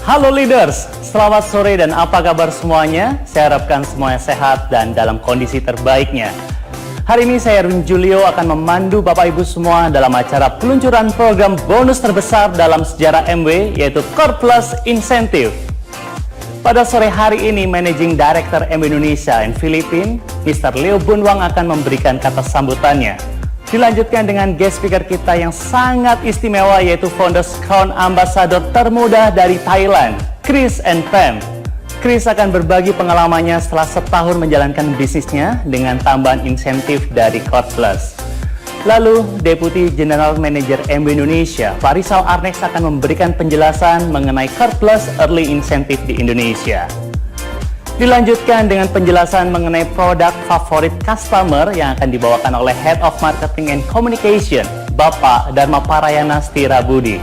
Halo leaders, selamat sore dan apa kabar semuanya? Saya harapkan semuanya sehat dan dalam kondisi terbaiknya. Hari ini saya Erwin Julio akan memandu Bapak Ibu semua dalam acara peluncuran program bonus terbesar dalam sejarah MW, yaitu Core Plus Incentive. Pada sore hari ini, Managing Director MW Indonesia and Philippines, Mr. Leo Bunwang akan memberikan kata sambutannya. Dilanjutkan dengan guest speaker kita yang sangat istimewa, yaitu Founders Crown Ambassador termuda dari Thailand, Chris and Pam. Chris akan berbagi pengalamannya setelah setahun menjalankan bisnisnya dengan tambahan insentif dari Core Plus. Lalu, Deputy General Manager MW Indonesia, Pak Rizal Arnex akan memberikan penjelasan mengenai Core Plus Early Incentive di Indonesia. Dilanjutkan dengan penjelasan mengenai produk favorit customer yang akan dibawakan oleh Head of Marketing and Communication, Bapak Dharma Parayana Setirabudi.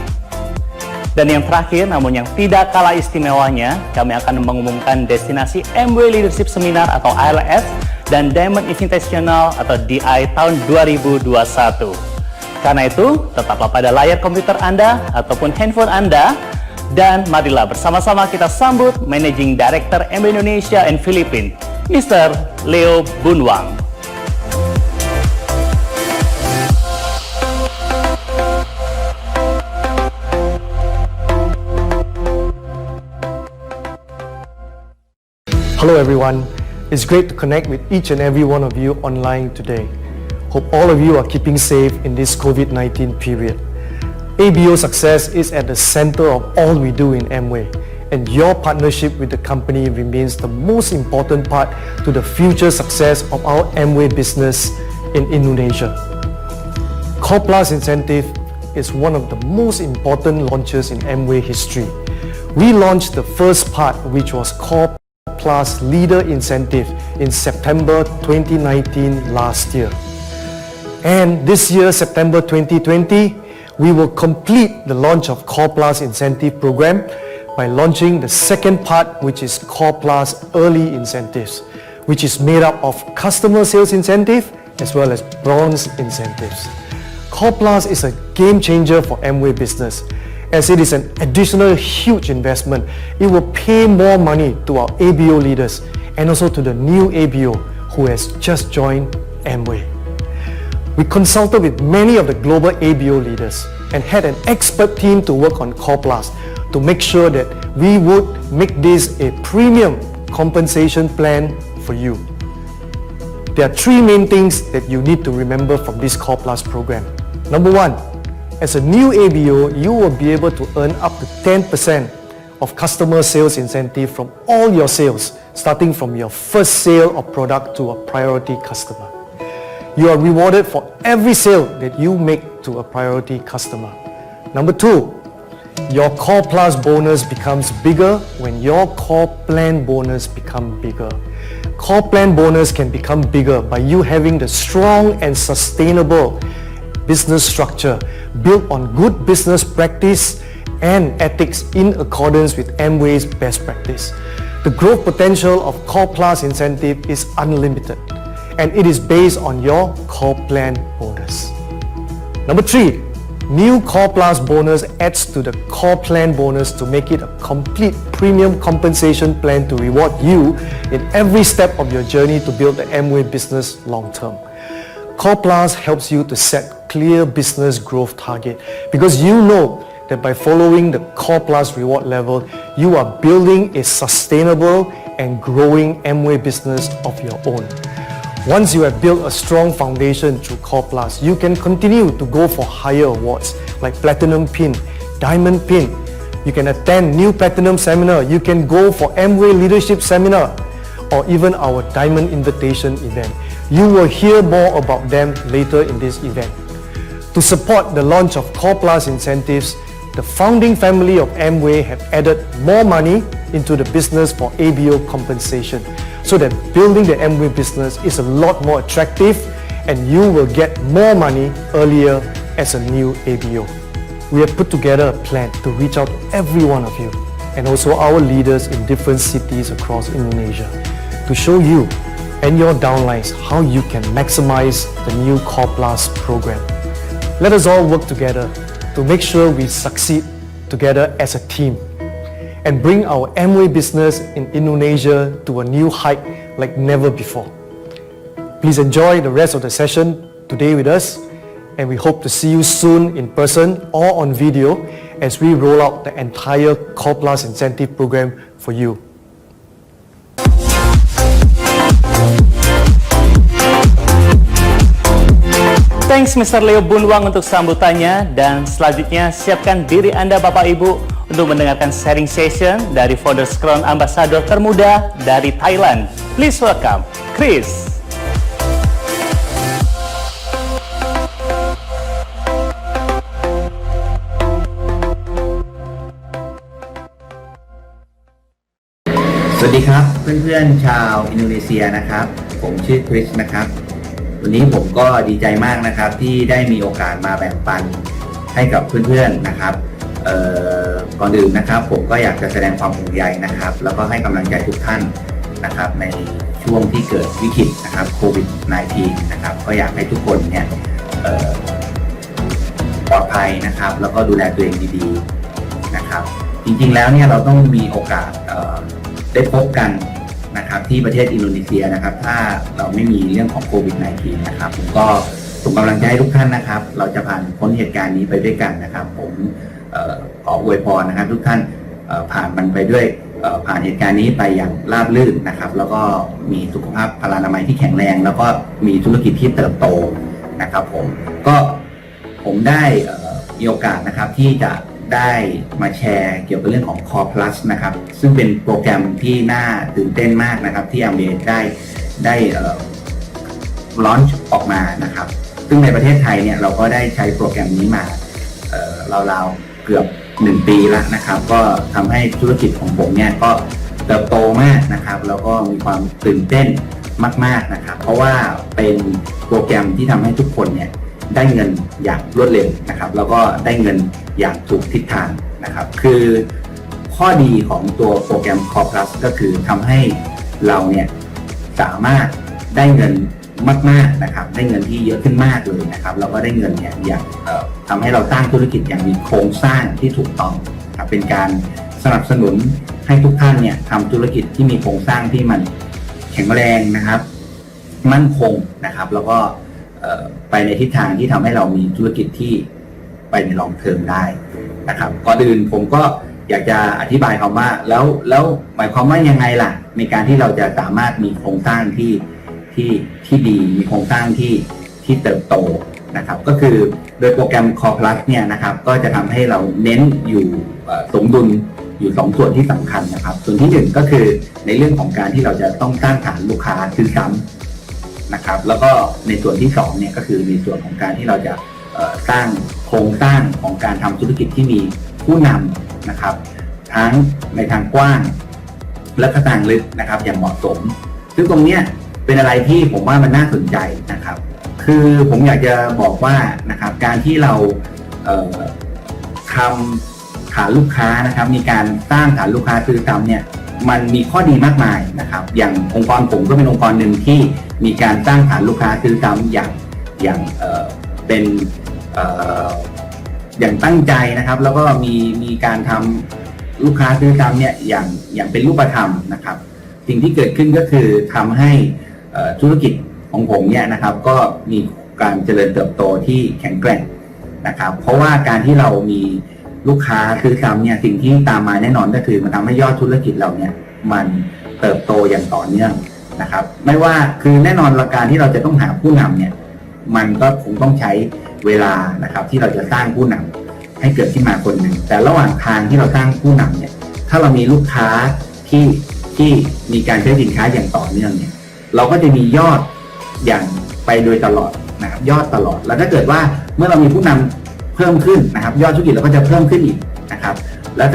Dan yang terakhir, namun yang tidak kalah istimewanya, kami akan mengumumkan destinasi MW Leadership Seminar atau ALS dan Diamond Invitational atau DI tahun 2021. Karena itu, tetaplah pada layar komputer Anda ataupun handphone Anda, dan marilah bersama-sama kita sambut Managing Director MW Indonesia and Philippines, Mr. Leo Bunwang. Hello everyone, it's great to connect with each and every one of you online today. Hope all of you are keeping safe in this COVID-19 period. ABO success is at the center of all we do in Amway, and your partnership with the company remains the most important part to the future success of our Amway business in Indonesia. Core Plus Incentive is one of the most important launches in Amway history. We launched the first part, which was Core Plus Leader Incentive, in September 2019 last year. And this year, September 2020, we will complete the launch of Core Plus Incentive Program by launching the second part, which is Core Plus Early Incentives, which is made up of customer sales incentive as well as bronze incentives. Core Plus is a game changer for Amway business, as it is an additional huge investment. It will pay more money to our ABO leaders and also to the new ABO who has just joined Amway. We consulted with many of the global ABO leaders and had an expert team to work on Core Plus to make sure that we would make this a premium compensation plan for you. There are three main things that you need to remember from this Core Plus program. Number one, as a new ABO, you will be able to earn up to 10% of customer sales incentive from all your sales, starting from your first sale of product to a priority customer. You are rewarded for every sale that you make to a priority customer. Number two, your Core Plus bonus becomes bigger when your Core Plan bonus becomes bigger. Core Plan bonus can become bigger by you having the strong and sustainable business structure built on good business practice and ethics in accordance with Amway's best practice. The growth potential of Core Plus incentive is unlimited, and it is based on your Core Plan bonus. Number three, new Core Plus bonus adds to the Core Plan bonus to make it a complete premium compensation plan to reward you in every step of your journey to build the Amway business long term. Core Plus helps you to set clear business growth target because you know that by following the Core Plus reward level, you are building a sustainable and growing Amway business of your own. Once you have built a strong foundation through Core Plus, you can continue to go for higher awards like Platinum Pin, Diamond Pin. You can attend new Platinum Seminar. You can go for Amway Leadership Seminar or even our Diamond Invitation event. You will hear more about them later in this event. To support the launch of Core Plus incentives, the founding family of Amway have added more money into the business for ABO compensation, so that building the Amway business is a lot more attractive and you will get more money earlier as a new ABO. We have put together a plan to reach out to every one of you and also our leaders in different cities across Indonesia to show you and your downlines how you can maximize the new Core Plus program. Let us all work together to make sure we succeed together as a team. and bring our Amway business in Indonesia to a new height like never before. Please enjoy the rest of the session today with us, and we hope to see you soon in person or on video as we roll out the entire Core Plus incentive program for you. Thanks Mr. Leo Bunwang untuk sambutannya, dan selanjutnya siapkan diri Anda Bapak Ibu untuk mendengarkan sharing session dari Founders Crown Ambassador termuda dari Thailand. Please welcome Chris.สวัสดีครับเพื่อนๆชาวอินโดนีเซียนะครับผมชื่อคริสนะครับวันนี้ผมก็ดีใจมากนะครับที่ได้มีโอกาสมาแบ่งปันให้กับเพื่อนๆนะครับก่อนอื่นนะครับผมก็อยากจะแสดงความห่วงใยนะครับแล้วก็ให้กำลังใจทุกท่านนะครับในช่วงที่เกิดวิกฤตนะครับโควิด -19 นะครับก็อยากให้ทุกคนเนี่ยปลอดภัยนะครับแล้วก็ดูแลตัวเองดีๆนะครับจริงๆแล้วเนี่ยเราต้องมีโอกาสได้พบกันนะครับที่ประเทศอินโดนีเซียนะครับถ้าเราไม่มีเรื่องของโควิด -19 นะครับผมก็ส่งกำลังใจให้ทุกท่านนะครับเราจะผ่านพ้นเหตุการณ์นี้ไปด้วยกันนะครับผมขออวยพรนะครับทุกท่านผ่านมันไปด้วยผ่านเหตุการณ์นี้ไปอย่างราบรื่นนะครับแล้วก็มีสุขภาพพลานามัยที่แข็งแรงแล้วก็มีธุรกิจที่เติบโตนะครับผมได้มีโอกาสนะครับที่จะได้มาแชร์เกี่ยวกับเรื่องของ Core Plus นะครับซึ่งเป็นโปรแกรมที่น่าตื่นเต้นมากนะครับที่ Amway ได้ลอนช์ออกมานะครับซึ่งในประเทศไทยเนี่ยเราก็ได้ใช้โปรแกรมนี้มาราวๆเกือบ1 ปีแล้วนะครับก็ทำให้ธุรกิจของผมเนี่ยก็เติบโตมากนะครับแล้วก็มีความตื่นเต้นมากๆนะครับเพราะว่าเป็นโปรแกรมที่ทำให้ทุกคนเนี่ยได้เงินอย่างรวดเร็วนะครับแล้วก็ได้เงินอย่างถูกทิศทางนะครับคือข้อดีของตัวโปรแกรม Core Plus ก็คือทำให้เราเนี่ยสามารถได้เงินมากๆนะครับได้เงินที่เยอะขึ้นมากเลยนะครับแล้วก็ได้เงินเนี่ยอย่างทำให้เราสร้างธุรกิจอย่างมีโครงสร้างที่ถูกต้องครับเป็นการสนับสนุนให้ทุกท่านเนี่ยทำธุรกิจที่มีโครงสร้างที่มันแข็งแรงนะครับมั่นคงนะครับแล้วก็ไปในทิศทางที่ทำให้เรามีธุรกิจที่ไปในลองเทอมได้นะครับก่อนอื่นผมก็อยากจะอธิบายคำว่าแล้วหมายความว่ายังไงล่ะในการที่เราจะสามารถมีโครงสร้างที่ดีมีโครงสร้างที่เติบโตนะครับก็คือโดยโปรแกรม Core Plus เนี่ยนะครับก็จะทำให้เราเน้นอยู่สมดุลอยู่2ส่วนที่สำคัญนะครับส่วนที่1ก็คือในเรื่องของการที่เราจะต้องสร้างฐานลูกค้าซื้อซ้ำนะครับแล้วก็ในส่วนที่2เนี่ยก็คือในส่วนของการที่เราจะสร้างโครงสร้างของการทำธุรกิจที่มีผู้นำนะครับทั้งในทางกว้างและทางลึกนะครับอย่างเหมาะสมซึ่งตรงเนี้ยเป็นอะไรที่ผมว่ามันน่าสนใจนะครับคือผมอยากจะบอกว่านะครับการที่เราทำฐานลูกค้านะครับมีการสร้างฐานลูกค้าซื้อซ้ำเนี่ยมันมีข้อดีมากมายนะครับอย่างองค์กรผมก็เป็นองค์กรหนึ่งที่มีการสร้างฐานลูกค้าซื้อซ้ำอย่างเป็นอย่างตั้งใจนะครับแล้วก็มีการทำลูกค้าซื้อซ้ำเนี่ยอย่างเป็นรูปธรรมนะครับสิ่งที่เกิดขึ้นก็คือทำให้ธุรกิจของผมเนี่ยนะครับก็มีการเจริญเติบโตที่แข็งแกร่งนะครับเพราะว่าการที่เรามีลูกค้าซื้อซ้ำเนี่ยสิ่งที่ตามมาแน่นอนก็คือมันทำให้ยอดธุรกิจเราเนี่ยมันเติบโตอย่างต่อเนื่องนะครับไม่ว่าคือแน่นอนการที่เราจะต้องหาผู้นำเนี่ยมันก็คงต้องใช้เวลานะครับที่เราจะสร้างผู้นำให้เกิดขึ้นมาคนหนึ่งแต่ระหว่างทางที่เราสร้างผู้นำเนี่ยถ้าเรามีลูกค้าที่มีการใช้สินค้าอย่างต่อเนื่องเนี่ยเราก็จะมียอดอย่างไปโดยตลอดนะครับยอดตลอดแล้วถ้าเกิดว่าเมื่อเรามีผู้นำเพิ่มขึ้นนะครับยอดธุรกิจเราก็จะเพิ่มขึ้นอีกนะครับแล้ว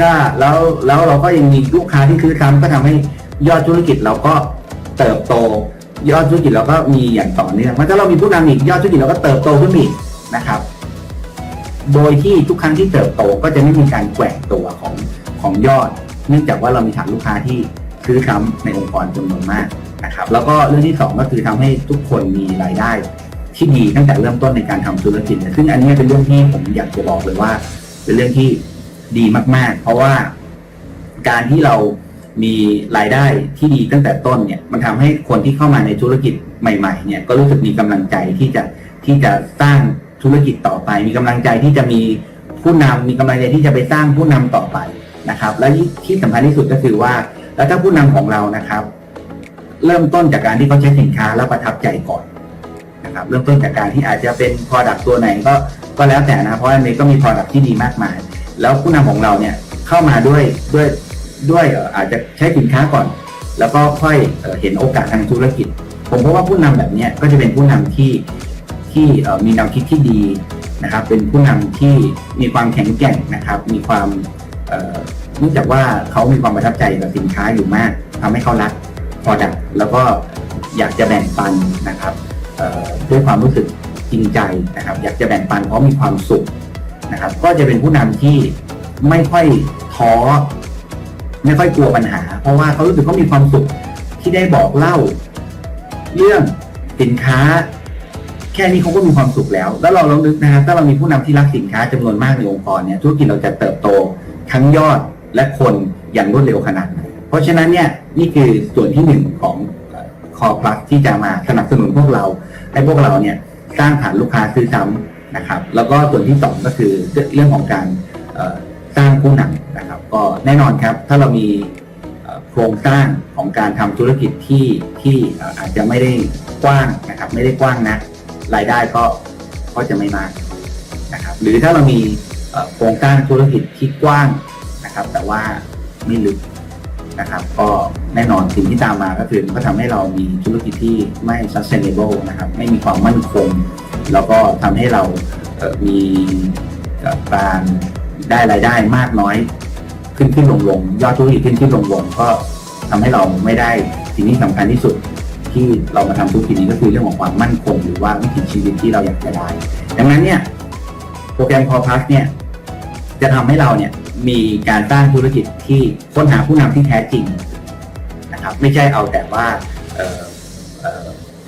เราก็ยังมีลูกค้าที่ซื้อซ้ำก็ทำให้ยอดธุรกิจเราก็เติบโตยอดธุรกิจเราก็มีอย่างต่อเนื่องถ้าเรามีผู้นำอีกยอดธุรกิจเราก็เติบโตขึ้นอีกนะครับโดยที่ทุกครั้งที่เติบโตก็จะไม่มีการแกว่งตัวของยอดเนื่องจากว่าเรามีฐานลูกค้าที่ซื้อซ้ำในองค์กรจำนวนมากนะครับแล้วก็เรื่องที่2ก็คือทำให้ทุกคนมีรายได้ที่ดีตั้งแต่เริ่มต้นในการทำธุรกิจซึ่งอันนี้เป็นเรื่องที่ผมอยากจะบอกเลยว่าเป็นเรื่องที่ดีมากๆเพราะว่า การที่เรามีรายได้ที่ดีตั้งแต่ต้นเนี่ยมันทำให้คนที่เข้ามาในธุรกิจใหม่ๆเนี่ยก็รู้สึกมีกำลังใจที่จะสร้างธุรกิจต่อไปมีกำลังใจที่จะมีผู้นำมีกำลังใจที่จะไปสร้างผู้นำต่อไปนะครับและที่สำคัญที่สุดก็คือว่าแล้วถ้าผู้นำของเรานะครับเริ่มต้นจากการที่เขาใช้สินค้าแล้วประทับใจก่อนนะครับเริ่มต้นจากการที่อาจจะเป็น product ตัวไหนก็แล้วแต่นะเพราะอันนี้ก็มี product ที่ดีมากมายแล้วผู้นำของเราเนี่ยเข้ามาด้วยอาจจะใช้สินค้าก่อนแล้วก็ค่อยเห็นโอกาสทางธุรกิจผมเพราะว่าผู้นำแบบนี้ก็จะเป็นผู้นำที่มีแนวคิดที่ดีนะครับเป็นผู้นำที่มีความแข็งแกร่งนะครับมีความเนื่องจากว่าเขามีความประทับใจกับสินค้าอยู่มากทำให้เขารัก product แล้วก็อยากจะแบ่งปันนะครับด้วยความรู้สึกจริงใจนะครับอยากจะแบ่งปันเพราะมีความสุขนะครับก็จะเป็นผู้นำที่ไม่ค่อยท้อไม่ค่อยกลัวปัญหาเพราะว่าเขารู้สึกเขามีความสุขที่ได้บอกเล่าเรื่องสินค้าแค่นี้เขาก็มีความสุขแล้วเราลองนึกนะครับถ้าเรามีผู้นำที่รักสินค้าจำนวนมากในองค์กรเนี่ยธุรกิจเราจะเติบโตทั้งยอดและคนอย่างรวดเร็วขนาดไหนเพราะฉะนั้นเนี่ยนี่คือส่วนที่หนึ่งของCore Plus ที่จะมาสนับสนุนพวกเราให้พวกเราเนี่ยสร้างฐานลูกค้าซื้อซ้ำนะครับแล้วก็ส่วนที่สองก็คือเรื่องของการสร้างผู้นำนะครับก็แน่นอนครับถ้าเรามีโครงสร้างของการทำธุรกิจที่อาจจะไม่ได้กว้างนะครับไม่ได้กว้างนะรายได้ก็จะไม่มากนะครับหรือถ้าเรามีโครงสร้างธุรกิจที่กว้างนะครับแต่ว่าไม่ลึกนะครับก็แน่นอนสิ่งที่ตามมาก็คือก็ทำให้เรามีธุรกิจที่ไม่ sustainable นะครับไม่มีความมั่นคงแล้วก็ทำให้เรามีการได้รายได้มากน้อยขึ้นลงยอดธุรกิจขึ้นลงก็ทำให้เราไม่ได้สิ่งที่สำคัญที่สุดที่เรามาทำธุรกิจนี้ก็คือเรื่องของความมั่นคงหรือว่าวิถีชีวิตที่เราอยากจะได้ดังนั้นเนี่ยโปรแกรม Core Plus เนี่ยจะทำให้เราเนี่ยมีการสร้างธุรกิจที่ค้นหาผู้นำที่แท้จริงนะครับไม่ใช่เอาแต่ว่า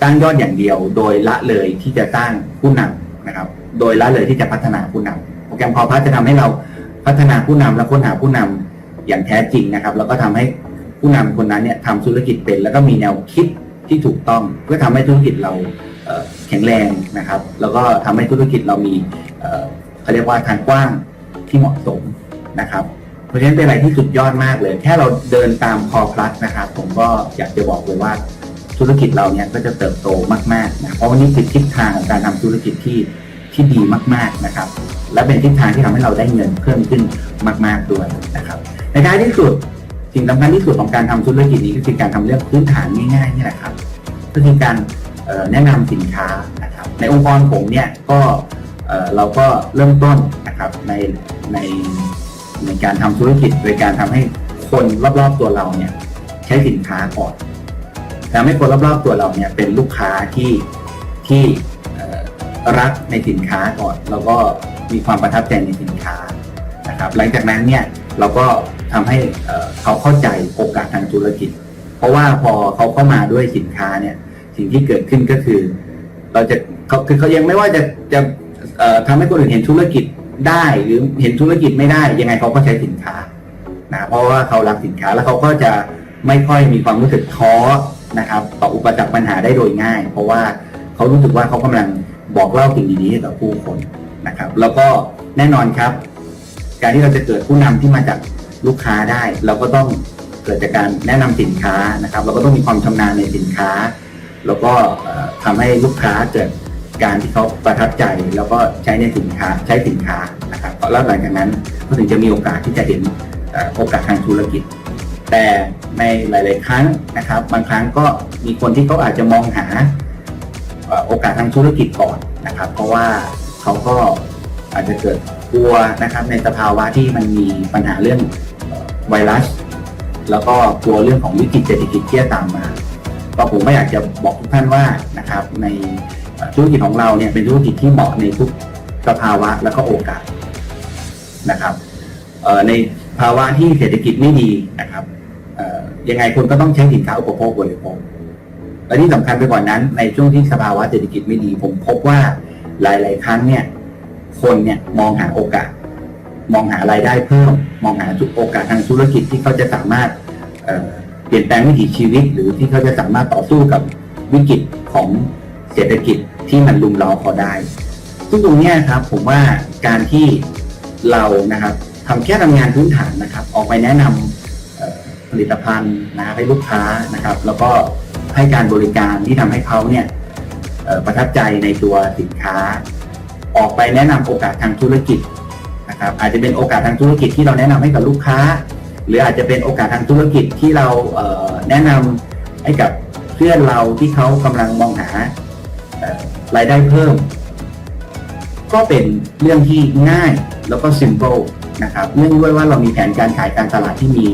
สร้างยอดอย่างเดียวโดยละเลยที่จะสร้างผู้นำนะครับโดยละเลยที่จะพัฒนาผู้นำโปรแกรม Core Plus จะทำให้เราพัฒนาผู้นำและค้นหาผู้นำอย่างแท้จริงนะครับแล้วก็ทำให้ผู้นำคนนั้นเนี่ยทำธุรกิจเป็นแล้วก็มีแนวคิดที่ถูกต้องเพื่อทำให้ธุรกิจเราแข็งแรงนะครับแล้วก็ทำให้ธุรกิจเรามีเขาเรียกว่าทางกว้างที่เหมาะสมนะครับเพราะฉะนั้นเป็นอะไรที่สุดยอดมากเลยแค่เราเดินตาม Core Plus นะครับผมก็อยากจะบอกเลยว่าธุรกิจเราเนี่ยก็จะเติบโตมากๆนะเพราะวันนี้คือทิศทางของการทำธุรกิจที่ดีมากๆนะครับและเป็นทิศทางที่ทำให้เราได้เงินเพิ่มขึ้นมากๆด้วยนะครับในท้ายที่สุดสิ่งสำคัญที่สุดของการทำธุรกิจนี้ก็คือการทำเรื่องพื้นฐานง่ายๆนี่แหละครับก็คือการแนะนำสินค้านะครับในองค์กรผมเนี่ยก็เราก็เริ่มต้นนะครับในการทำธุรกิจโดยการทำให้คนรอบๆตัวเราเนี่ยใช้สินค้าก่อนทำให้คนรอบๆตัวเราเนี่ยเป็นลูกค้าที่รักในสินค้าก่อนแล้วก็มีความประทับใจในสินค้านะครับหลังจากนั้นเนี่ยเราก็ทำให้เขาเข้าใจโอกาสทางธุรกิจเพราะว่าพอเขาเข้ามาด้วยสินค้าเนี่ยสิ่งที่เกิดขึ้นก็คือเขายังไม่ว่าจะทำให้คนอื่นเห็นธุรกิจได้หรือเห็นธุรกิจไม่ได้ยังไงเขาก็ใช้สินค้านะเพราะว่าเขารักสินค้าแล้วเขาก็จะไม่ค่อยมีความรู้สึกท้อนะครับต่ออุปสรรคปัญหาได้โดยง่ายเพราะว่าเขารู้สึกว่าเขากำลังบอกเล่าสิ่งดีๆให้กับผู้คนนะครับแล้วก็แน่นอนครับการที่เราจะเกิดผู้นำที่มาจากลูกค้าได้เราก็ต้องเกิดจากการแนะนำสินค้านะครับเราก็ต้องมีความชำนาญในสินค้าแล้วก็ทำให้ลูกค้าเกิดการที่เขาประทับใจแล้วก็ใช้สินค้านะครับแล้วหลังจากนั้นก็ถึงจะมีโอกาสที่จะเห็นโอกาสทางธุรกิจแต่ในหลายๆครั้งนะครับบางครั้งก็มีคนที่เขาอาจจะมองหาโอกาสทางธุรกิจก่อนนะครับเพราะว่าเขาก็อาจจะเกิดกลัวนะครับในสภาวะที่มันมีปัญหาเรื่องไวรัสแล้วก็กลัวเรื่องของวิกฤตเศรษฐกิจที่จะตามมาก็ผมไม่อยากจะบอกทุกท่านว่านะครับในธุรกิจของเราเนี่ยเป็นธุรกิจที่เหมาะในทุกสภาวะแล้วก็โอกาสนะครับในภาวะที่เศรษฐกิจไม่ดีนะครับยังไงคนก็ต้องใช้สินค้าอุปโภคบริโภคและที่สำคัญไปกว่านั้นในช่วงที่สภาวะเศรษฐกิจไม่ดีผมพบว่าหลายๆครั้งเนี่ยคนเนี่ยมองหาโอกาส มองหารายได้เพิ่มมองหาโอกาสทางธุรกิจที่เขาจะสามารถเปลี่ยนแปลงวิถีชีวิตหรือที่เขาจะสามารถต่อสู้กับวิกฤตของเศรษฐกิจที่มันลุมล้อเขาได้ซึ่งตรงนี้ครับผมว่าการที่เรานะครับทำงานพื้นฐานนะครับออกไปแนะนำผลิตภัณฑ์นะให้ลูกค้านะครับแล้วก็ให้การบริการที่ทำให้เขาเนี่ยประทับใจในตัวสินค้าออกไปแนะนำโอกาสทางธุรกิจนะครับอาจจะเป็นโอกาสทางธุรกิจที่เราแนะนำให้กับลูกค้าหรืออาจจะเป็นโอกาสทางธุรกิจที่เราแนะนำให้กับเพื่อนเราที่เขากำลังมองหารายได้เพิ่มก็เป็นเรื่องที่ง่ายแล้วก็ simple นะครับเนื่องด้วยว่าเรามีแผนการขายการตลาดที่มี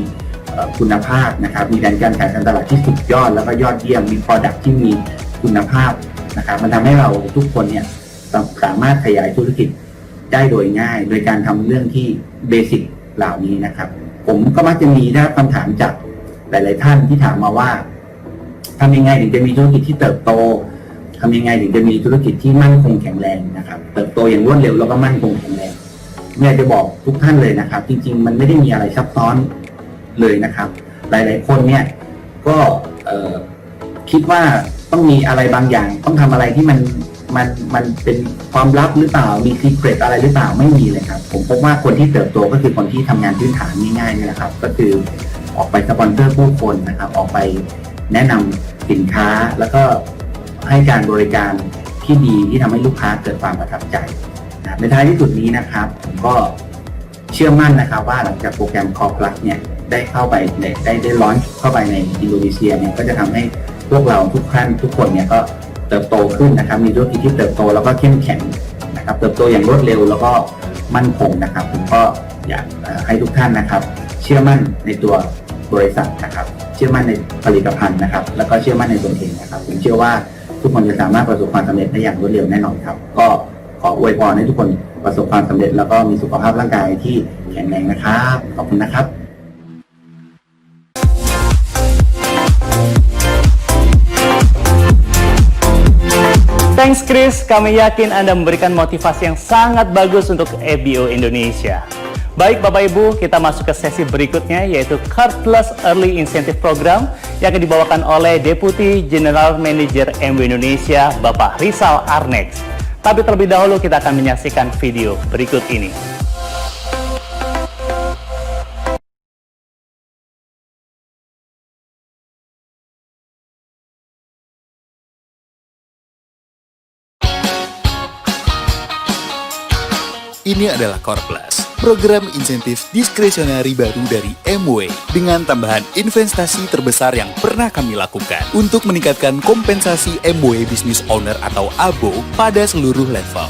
คุณภาพนะครับมีแผนการขายการตลาดที่สุดยอดแล้วก็ยอดเยี่ยมมี product ที่มีคุณภาพนะครับมันทำให้เราทุกคนเนี่ยสามารถขยายธุรกิจได้โดยง่ายโดยการทำเรื่องที่เบสิกเหล่านี้นะครับผมก็มักจะมีได้คำถามจากหลายๆท่านที่ถามมาว่าทำยังไงถึงจะมีธุรกิจที่เติบโตทำยังไงถึงจะมีธุรกิจที่มั่นคงแข็งแรงนะครับเติบโตอย่างรวดเร็วแล้วก็มั่นคงแข็งแรงอยากจะบอกทุกท่านเลยนะครับจริงๆมันไม่ได้มีอะไรซับซ้อนเลยนะครับหลายๆคนเนี่ยก็คิดว่าต้องมีอะไรบางอย่างต้องทำอะไรที่มันเป็นความลับหรือเปล่ามีซีเครตอะไรหรือเปล่าไม่มีเลยครับผมพบว่าคนที่เติบโตก็คือคนที่ทำงานพื้นฐานง่ายๆนี่แหละครับก็คือออกไปสปอนเซอร์ผู้คนนะครับออกไปแนะนำสินค้าแล้วก็ให้การบริการที่ดีที่ทำให้ลูกค้าเกิดความประทับใจนะในท้ายที่สุดนี้นะครับผมก็เชื่อมั่นนะครับว่าหลังจากโปรแกรม Core Plus เนี่ยได้เข้าไปได้ลอนช์เข้าไปในอินโดนีเซียเนี่ยก็จะทำให้พวกเราทุกท่านทุกคนเนี่ยก็เติบโตขึ้นนะครับมีธุรกิจที่เติบโตแล้วก็เข้มแข็งนะครับเติบโตอย่างรวดเร็วแล้วก็มั่นคงนะครับผมก็อยากให้ทุกท่านนะครับเชื่อมั่นในตัวบริษัทนะครับเชื่อมั่นในผลิตภัณฑ์นะครับแล้วก็เชื่อมั่นในตนเองนะครับผมเชื่อว่าทุกคนจะสามารถประสบความสำเร็จได้อย่างรวดเร็วแน่นอนครับก็ขออวยพรให้ทุกคนประสบความสำเร็จแล้วก็มีสุขภาพร่างกายที่แข็งแรงนะครับขอบคุณนะครับ Thanks Chris, kami yakin Anda memberikan motivasi yang sangat bagus untuk EBO Indonesia. Baik Bapak Ibu, kita masuk ke sesi berikutnya yaitu Card Plus Early Incentive Program yang akan dibawakan oleh Deputy General Manager MW Indonesia, Bapak Rizal Arnex. Tapi terlebih dahulu kita akan menyaksikan video berikut ini. Ini adalah Core Plus, program insentif diskresionari baru dari MW dengan tambahan investasi terbesar yang pernah kami lakukan untuk meningkatkan kompensasi MW Business Owner atau ABO pada seluruh level.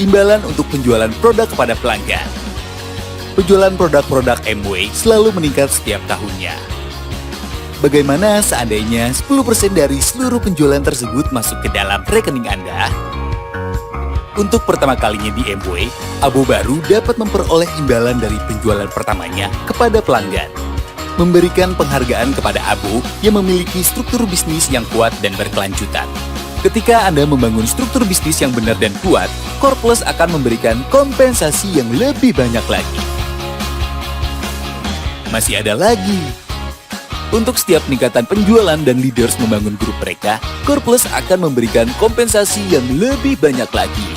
Imbalan untuk penjualan produk kepada pelanggan. Penjualan produk-produk MW selalu meningkat setiap tahunnya. Bagaimana seandainya 10% dari seluruh penjualan tersebut masuk ke dalam rekening Anda? Untuk pertama kalinya di MW, ABO baru dapat memperoleh imbalan dari penjualan pertamanya kepada pelanggan. Memberikan penghargaan kepada ABO yang memiliki struktur bisnis yang kuat dan berkelanjutan. Ketika Anda membangun struktur bisnis yang benar dan kuat, Core Plus akan memberikan kompensasi yang lebih banyak lagi. Masih ada lagi. Untuk setiap peningkatan penjualan dan leaders membangun grup mereka, Core Plus akan memberikan kompensasi yang lebih banyak lagi.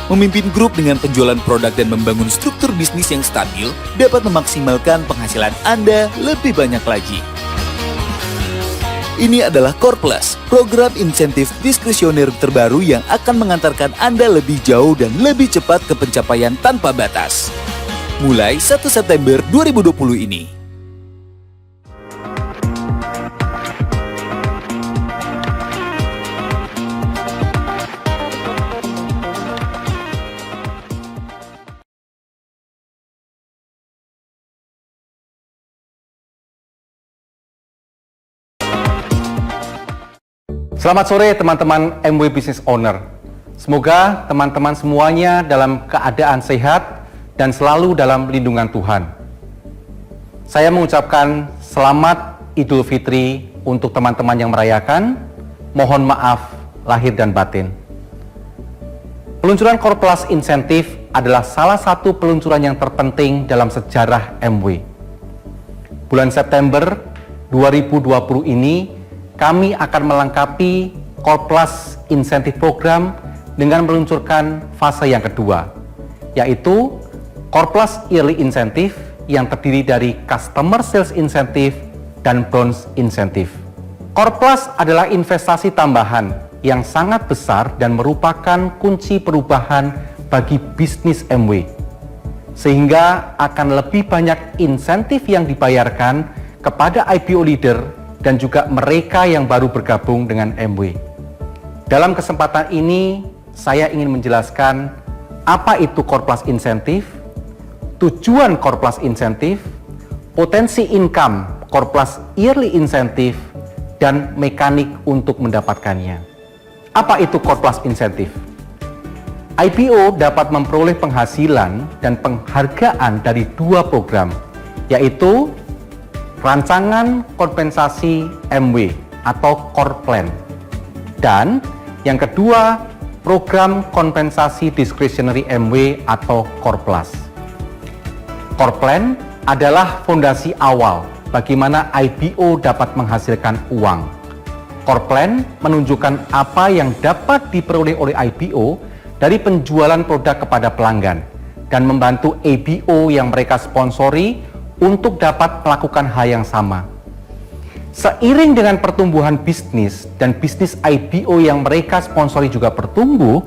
Memimpin grup dengan penjualan produk dan membangun struktur bisnis yang stabil dapat memaksimalkan penghasilan Anda lebih banyak lagi. Ini adalah Core Plus, program insentif diskresioner terbaru yang akan mengantarkan Anda lebih jauh dan lebih cepat ke pencapaian tanpa batas. Mulai 1 September 2020 ini. Selamat sore teman-teman MW Business Owner. Semoga teman-teman semuanya dalam keadaan sehat dan selalu dalam lindungan Tuhan. Saya mengucapkan selamat Idul Fitri untuk teman-teman yang merayakan. Mohon maaf lahir dan batin. Peluncuran Core Plus Insentif adalah salah satu peluncuran yang terpenting dalam sejarah MW. Bulan September 2020 ini, kami akan melengkapi Core Plus Insentif Program dengan meluncurkan fase yang kedua, yaitu Core Plus Yearly Incentive yang terdiri dari Customer Sales Incentive dan Bronze Incentive. Core Plus adalah investasi tambahan yang sangat besar dan merupakan kunci perubahan bagi bisnis MW, sehingga akan lebih banyak insentif yang dibayarkan kepada IPO leader dan juga mereka yang baru bergabung dengan MW. Dalam kesempatan ini, saya ingin menjelaskan apa itu Core Plus Incentive, tujuan Core Plus Incentive, potensi income Core Plus Yearly Incentive, dan mekanik untuk mendapatkannya. Apa itu Core Plus Incentive? IPO dapat memperoleh penghasilan dan penghargaan dari dua program, yaitu Rancangan Kompensasi MW atau Core Plan, dan yang kedua, Program Kompensasi Discretionary MW atau Core Plus. Core Plan adalah fondasi awal bagaimana IPO dapat menghasilkan uang. Core Plan menunjukkan apa yang dapat diperoleh oleh IPO dari penjualan produk kepada pelanggan dan membantu ABO yang mereka sponsori untuk dapat melakukan hal yang sama. Seiring dengan pertumbuhan bisnis dan bisnis IPO yang mereka sponsori juga bertumbuh,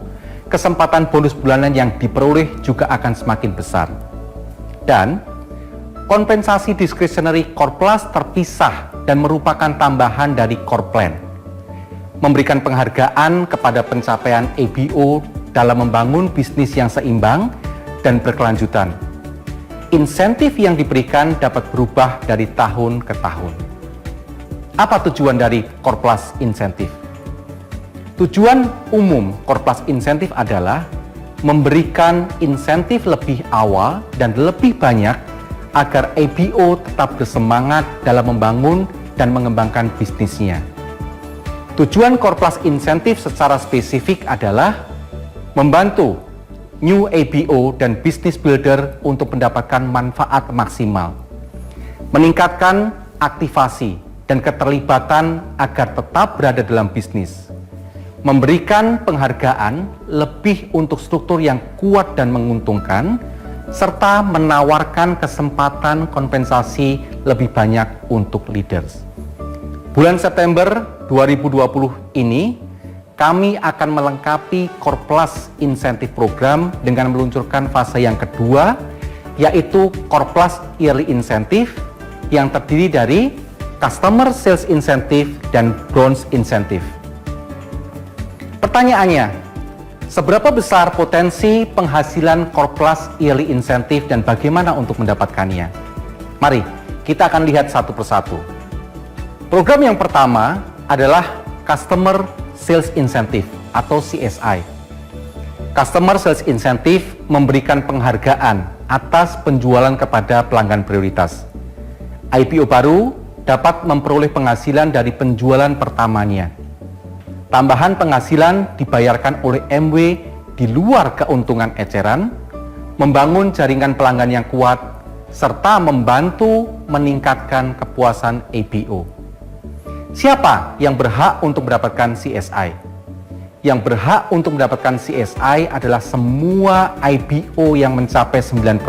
kesempatan bonus bulanan yang diperoleh juga akan semakin besar. Dan kompensasi discretionary Core Plus terpisah dan merupakan tambahan dari Core Plan, memberikan penghargaan kepada pencapaian ABO dalam membangun bisnis yang seimbang dan berkelanjutan. Insentif yang diberikan dapat berubah dari tahun ke tahun. Apa tujuan dari Core Plus Insentif? Tujuan umum Core Plus Insentif adalah memberikan insentif lebih awal dan lebih banyak agar ABO tetap bersemangat dalam membangun dan mengembangkan bisnisnya. Tujuan Core Plus Insentif secara spesifik adalah membantu new ABO dan business builder untuk mendapatkan manfaat maksimal, meningkatkan aktivasi dan keterlibatan agar tetap berada dalam bisnis, memberikan penghargaan lebih untuk struktur yang kuat dan menguntungkan, serta menawarkan kesempatan kompensasi lebih banyak untuk leaders. Bulan September 2020 ini, kami akan melengkapi Core Plus Incentive Program dengan meluncurkan fase yang kedua, yaitu Core Plus Yearly Incentive yang terdiri dari Customer Sales Incentive dan Bronze Incentive. Pertanyaannya, seberapa besar potensi penghasilan Core Plus Yearly Incentive dan bagaimana untuk mendapatkannya? Mari, kita akan lihat satu persatu. Program yang pertama adalah Customer Sales Incentive atau CSI. Customer Sales Incentive memberikan penghargaan atas penjualan kepada pelanggan prioritas. IPO baru dapat memperoleh penghasilan dari penjualan pertamanya. Tambahan penghasilan dibayarkan oleh MW di luar keuntungan eceran, membangun jaringan pelanggan yang kuat, serta membantu meningkatkan kepuasan ABO. Siapa yang berhak untuk mendapatkan CSI? Yang berhak untuk mendapatkan CSI adalah semua IPO yang mencapai 9%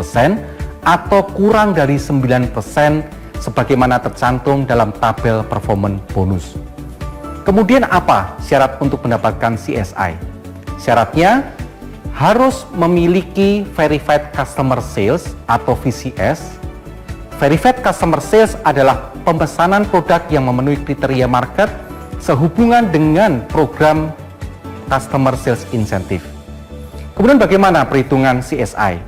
atau kurang dari 9% sebagaimana tercantum dalam tabel performance bonus. Kemudian apa syarat untuk mendapatkan CSI? Syaratnya harus memiliki Verified Customer Sales atau VCS. Verified Customer Sales adalah pemesanan produk yang memenuhi kriteria market sehubungan dengan program Customer Sales Incentive. Kemudian bagaimana perhitungan CSI?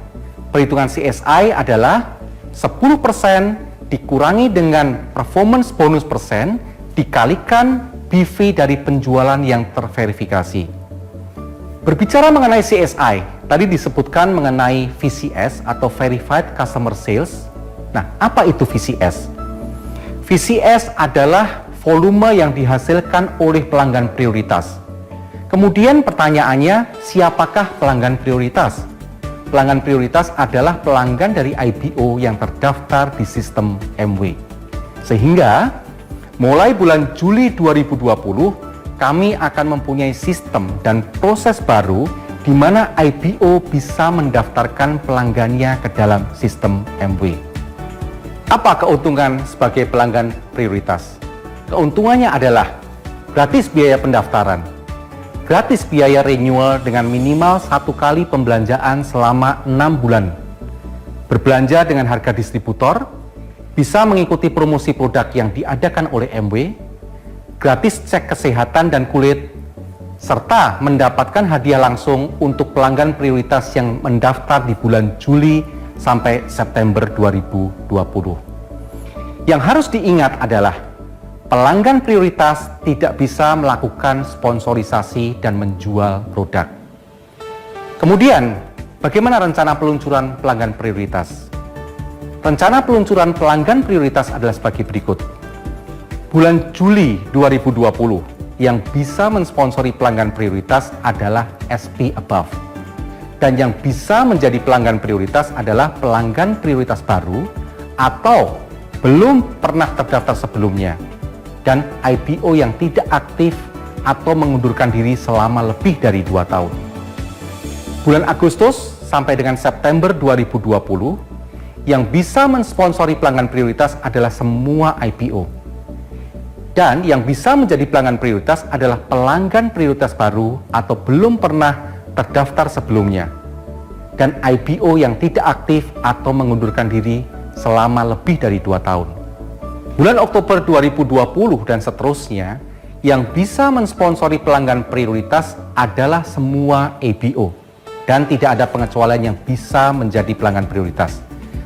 Perhitungan CSI adalah 10% dikurangi dengan performance bonus persen dikalikan BV dari penjualan yang terverifikasi. Berbicara mengenai CSI, tadi disebutkan mengenai VCS atau Verified Customer Sales. Nah, apa itu VCS? VCS adalah volume yang dihasilkan oleh pelanggan prioritas. Kemudian pertanyaannya, siapakah pelanggan prioritas? Pelanggan prioritas adalah pelanggan dari IPO yang terdaftar di sistem MW. Sehingga mulai bulan Juli 2020, kami akan mempunyai sistem dan proses baru di mana IPO bisa mendaftarkan pelanggannya ke dalam sistem MW. Apa keuntungan sebagai pelanggan prioritas? Keuntungannya adalah gratis biaya pendaftaran, gratis biaya renewal dengan minimal 1 kali pembelanjaan selama 6 bulan, berbelanja dengan harga distributor, bisa mengikuti promosi produk yang diadakan oleh MW, gratis cek kesehatan dan kulit, serta mendapatkan hadiah langsung untuk pelanggan prioritas yang mendaftar di bulan Juli sampai September 2020. Yang harus diingat adalah pelanggan prioritas tidak bisa melakukan sponsorisasi dan menjual produk. Kemudian, bagaimana rencana peluncuran pelanggan prioritas? Rencana peluncuran pelanggan prioritas adalah sebagai berikut. Bulan Juli 2020, yang bisa mensponsori pelanggan prioritas adalah SP Above. Dan yang bisa menjadi pelanggan prioritas adalah pelanggan prioritas baru atau belum pernah terdaftar sebelumnya, dan IPO yang tidak aktif atau mengundurkan diri selama lebih dari 2 tahun. Bulan Agustus sampai dengan September 2020, yang bisa mensponsori pelanggan prioritas adalah semua IPO. Dan yang bisa menjadi pelanggan prioritas adalah pelanggan prioritas baru atau belum pernah terdaftar sebelumnya, dan IPO yang tidak aktif atau mengundurkan diri selama lebih dari 2 tahun. Bulan Oktober 2020 dan seterusnya, yang bisa mensponsori pelanggan prioritas adalah semua ABO, dan tidak ada pengecualian yang bisa menjadi pelanggan prioritas,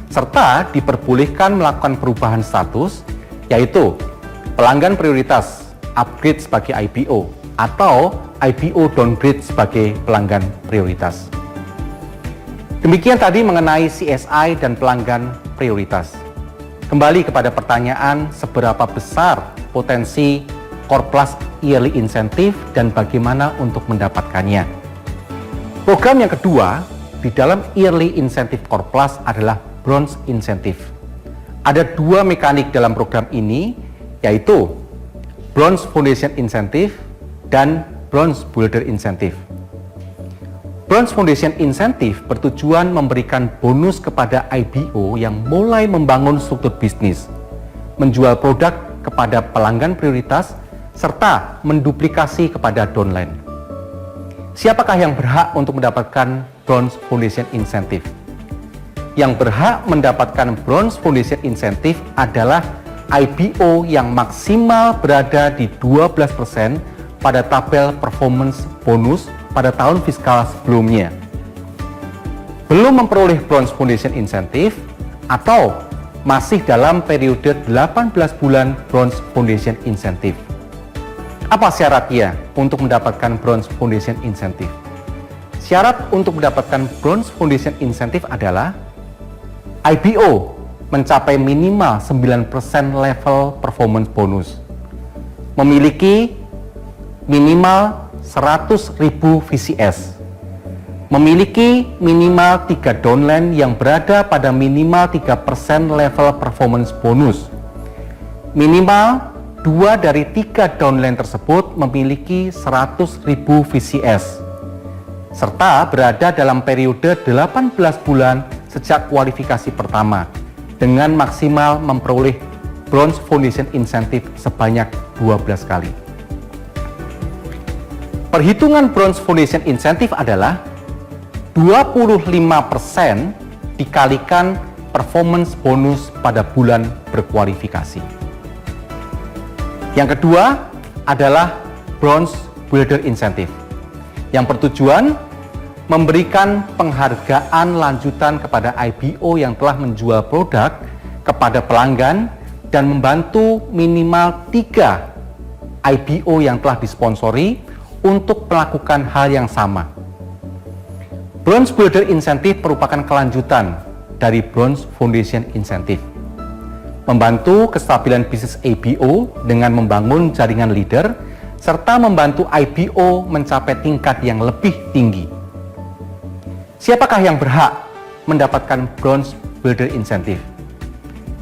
serta diperbolehkan melakukan perubahan status, yaitu pelanggan prioritas upgrade sebagai IPO atau IPO downgrade sebagai pelanggan prioritas. Demikian tadi mengenai CSI dan pelanggan prioritas. Kembali kepada pertanyaan, seberapa besar potensi Core Plus Yearly Incentive dan bagaimana untuk mendapatkannya. Program yang kedua di dalam Yearly Incentive Core Plus adalah Bronze Incentive. Ada 2 mekanik dalam program ini, yaitu Bronze Foundation Incentive dan Bronze Builder Incentive. Bronze Foundation Incentive bertujuan memberikan bonus kepada IPO yang mulai membangun struktur bisnis, menjual produk kepada pelanggan prioritas, serta menduplikasi kepada downline. Siapakah yang berhak untuk mendapatkan Bronze Foundation Incentive? Yang berhak mendapatkan Bronze Foundation Incentive adalah IPO yang maksimal berada di 12% pada tabel performance bonus pada tahun fiskal sebelumnya, belum memperoleh Bronze Foundation Incentive, atau masih dalam periode 18 bulan Bronze Foundation Incentive. Apa syaratnya untuk mendapatkan Bronze Foundation Incentive? Syarat untuk mendapatkan Bronze Foundation Incentive adalah IPO mencapai minimal 9% level performance bonus, memiliki minimal 100.000 VCS, memiliki minimal 3 downline yang berada pada minimal 3% level performance bonus, minimal 2 dari 3 downline tersebut memiliki 100.000 VCS, serta berada dalam periode 18 bulan sejak kualifikasi pertama dengan maksimal memperoleh Bronze Foundation Incentive sebanyak 12 kali. Perhitungan Bronze Foundation Incentive adalah 25% dikalikan performance bonus pada bulan berkualifikasi. Yang kedua adalah Bronze Builder Incentive, yang bertujuan memberikan penghargaan lanjutan kepada IPO yang telah menjual produk kepada pelanggan dan membantu minimal 3 IPO yang telah disponsori untuk melakukan hal yang sama. Bronze Builder Incentive merupakan kelanjutan dari Bronze Foundation Incentive, membantu kestabilan bisnis IPO dengan membangun jaringan leader serta membantu IPO mencapai tingkat yang lebih tinggi. Siapakah yang berhak mendapatkan Bronze Builder Incentive?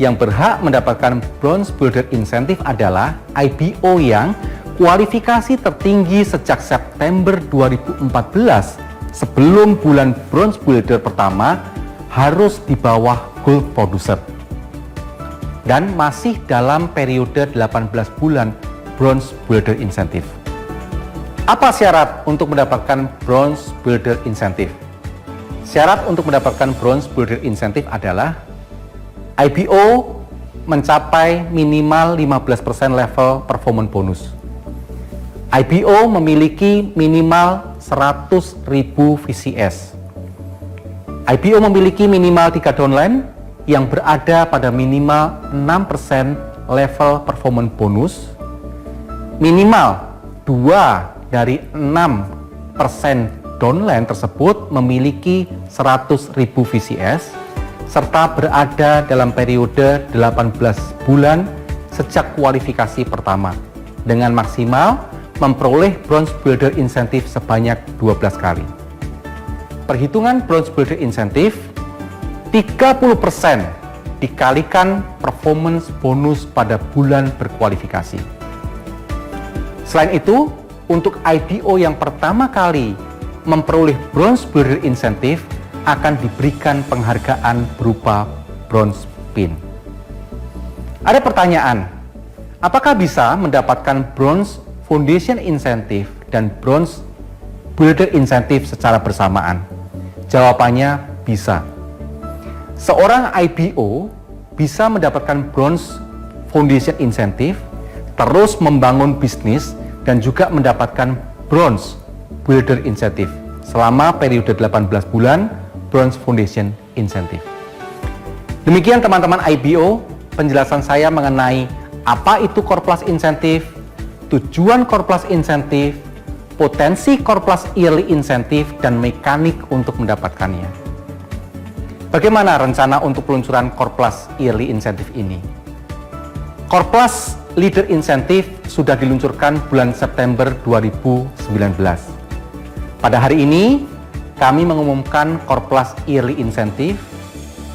Yang berhak mendapatkan Bronze Builder Incentive adalah IPO yang kualifikasi tertinggi sejak September 2014 sebelum bulan Bronze Builder pertama harus di bawah Gold Producer dan masih dalam periode 18 bulan Bronze Builder Incentive. Apa syarat untuk mendapatkan Bronze Builder Incentive? Syarat untuk mendapatkan Bronze Builder Incentive adalah IPO mencapai minimal 15% level performance bonus. IPO memiliki minimal 100.000 VCS. IPO memiliki minimal 3 downline yang berada pada minimal 6% level performance bonus, minimal 2 dari 6% downline tersebut memiliki 100.000 VCS, serta berada dalam periode 18 bulan sejak kualifikasi pertama, dengan maksimal memperoleh Bronze Builder Incentive sebanyak 12 kali. Perhitungan Bronze Builder Incentive 30% dikalikan performance bonus pada bulan berkualifikasi. Selain itu, untuk IPO yang pertama kali memperoleh Bronze Builder Incentive akan diberikan penghargaan berupa Bronze Pin. Ada pertanyaan, apakah bisa mendapatkan Bronze Foundation Incentive dan Bronze Builder Incentive secara bersamaan? Jawabannya bisa. Seorang IPO bisa mendapatkan Bronze Foundation Incentive, terus membangun bisnis, dan juga mendapatkan Bronze Builder Incentive selama periode 18 bulan Bronze Foundation Incentive. Demikian teman-teman IPO, penjelasan saya mengenai apa itu Core Plus Incentive, tujuan Core Plus Incentive, potensi Core Plus Yearly Incentive, dan mekanik untuk mendapatkannya. Bagaimana rencana untuk peluncuran Core Plus Yearly Incentive ini? Core Plus Leader Incentive sudah diluncurkan bulan September 2019. Pada hari ini, kami mengumumkan Core Plus Yearly Incentive,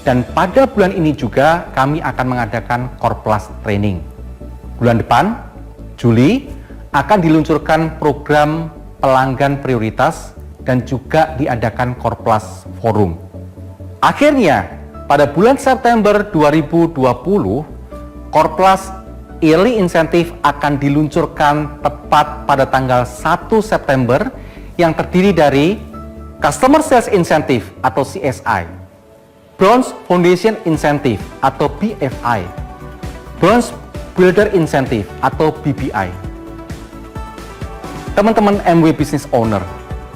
dan pada bulan ini juga kami akan mengadakan Core Plus Training. Bulan depan, Juli, akan diluncurkan program pelanggan prioritas dan juga diadakan Core Plus Forum. Akhirnya, pada bulan September 2020, Core Plus Yearly Incentive akan diluncurkan tepat pada tanggal 1 September yang terdiri dari Customer Sales Incentive atau CSI, Bronze Foundation Incentive atau BFI, Bronze Builder Incentive atau BBI. Teman-teman MW Business Owner,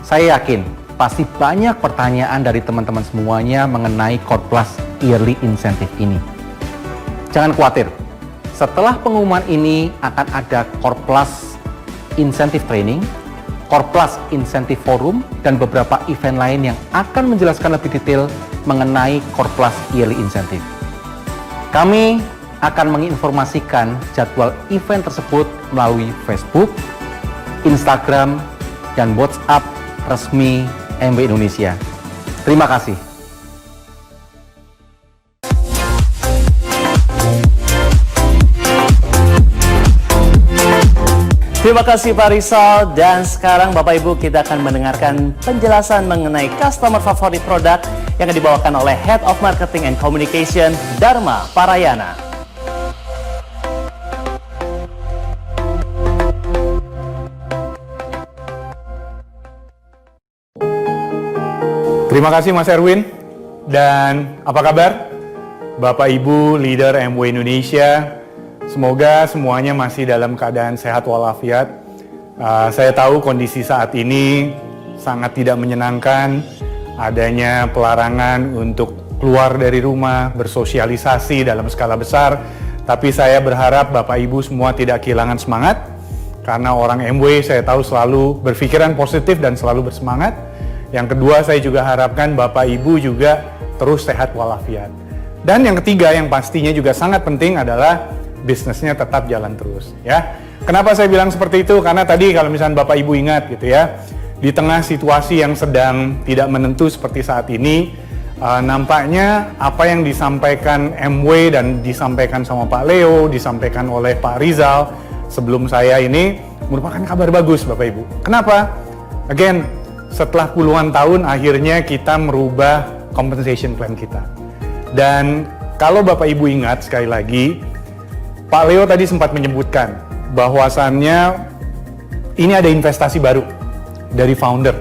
saya yakin pasti banyak pertanyaan dari teman-teman semuanya mengenai Core Plus Yearly Incentive ini. Jangan khawatir, setelah pengumuman ini akan ada Core Plus Incentive Training, Core Plus Incentive Forum, dan beberapa event lain yang akan menjelaskan lebih detail mengenai Core Plus Yearly Incentive. Kami akan menginformasikan jadwal event tersebut melalui Facebook, Instagram, dan WhatsApp resmi MW Indonesia. Terima kasih. Terima kasih Pak Rizal, dan sekarang Bapak Ibu kita akan mendengarkan penjelasan mengenai customer favorit produk yang akan dibawakan oleh Head of Marketing and Communication, Dharma Parayana. Terima kasih Mas Erwin, dan apa kabar Bapak Ibu leader MW Indonesia? Semoga semuanya masih dalam keadaan sehat walafiat. Saya tahu kondisi saat ini sangat tidak menyenangkan, adanya pelarangan untuk keluar dari rumah, bersosialisasi dalam skala besar. Tapi saya berharap Bapak Ibu semua tidak kehilangan semangat, karena orang MW saya tahu selalu berpikiran positif dan selalu bersemangat. Yang kedua, saya juga harapkan Bapak Ibu juga terus sehat walafiat. Dan yang ketiga yang pastinya juga sangat penting adalah bisnisnya tetap jalan terus, ya. Kenapa saya bilang seperti itu? Karena tadi kalau misalnya Bapak Ibu ingat gitu ya, di tengah situasi yang sedang tidak menentu seperti saat ini, nampaknya apa yang disampaikan MW dan disampaikan sama Pak Leo, disampaikan oleh Pak Rizal sebelum saya ini merupakan kabar bagus Bapak Ibu. Kenapa? Again, setelah puluhan tahun akhirnya kita merubah compensation plan kita. Dan kalau Bapak Ibu ingat sekali lagi, Pak Leo tadi sempat menyebutkan bahwasannya ini ada investasi baru dari founder.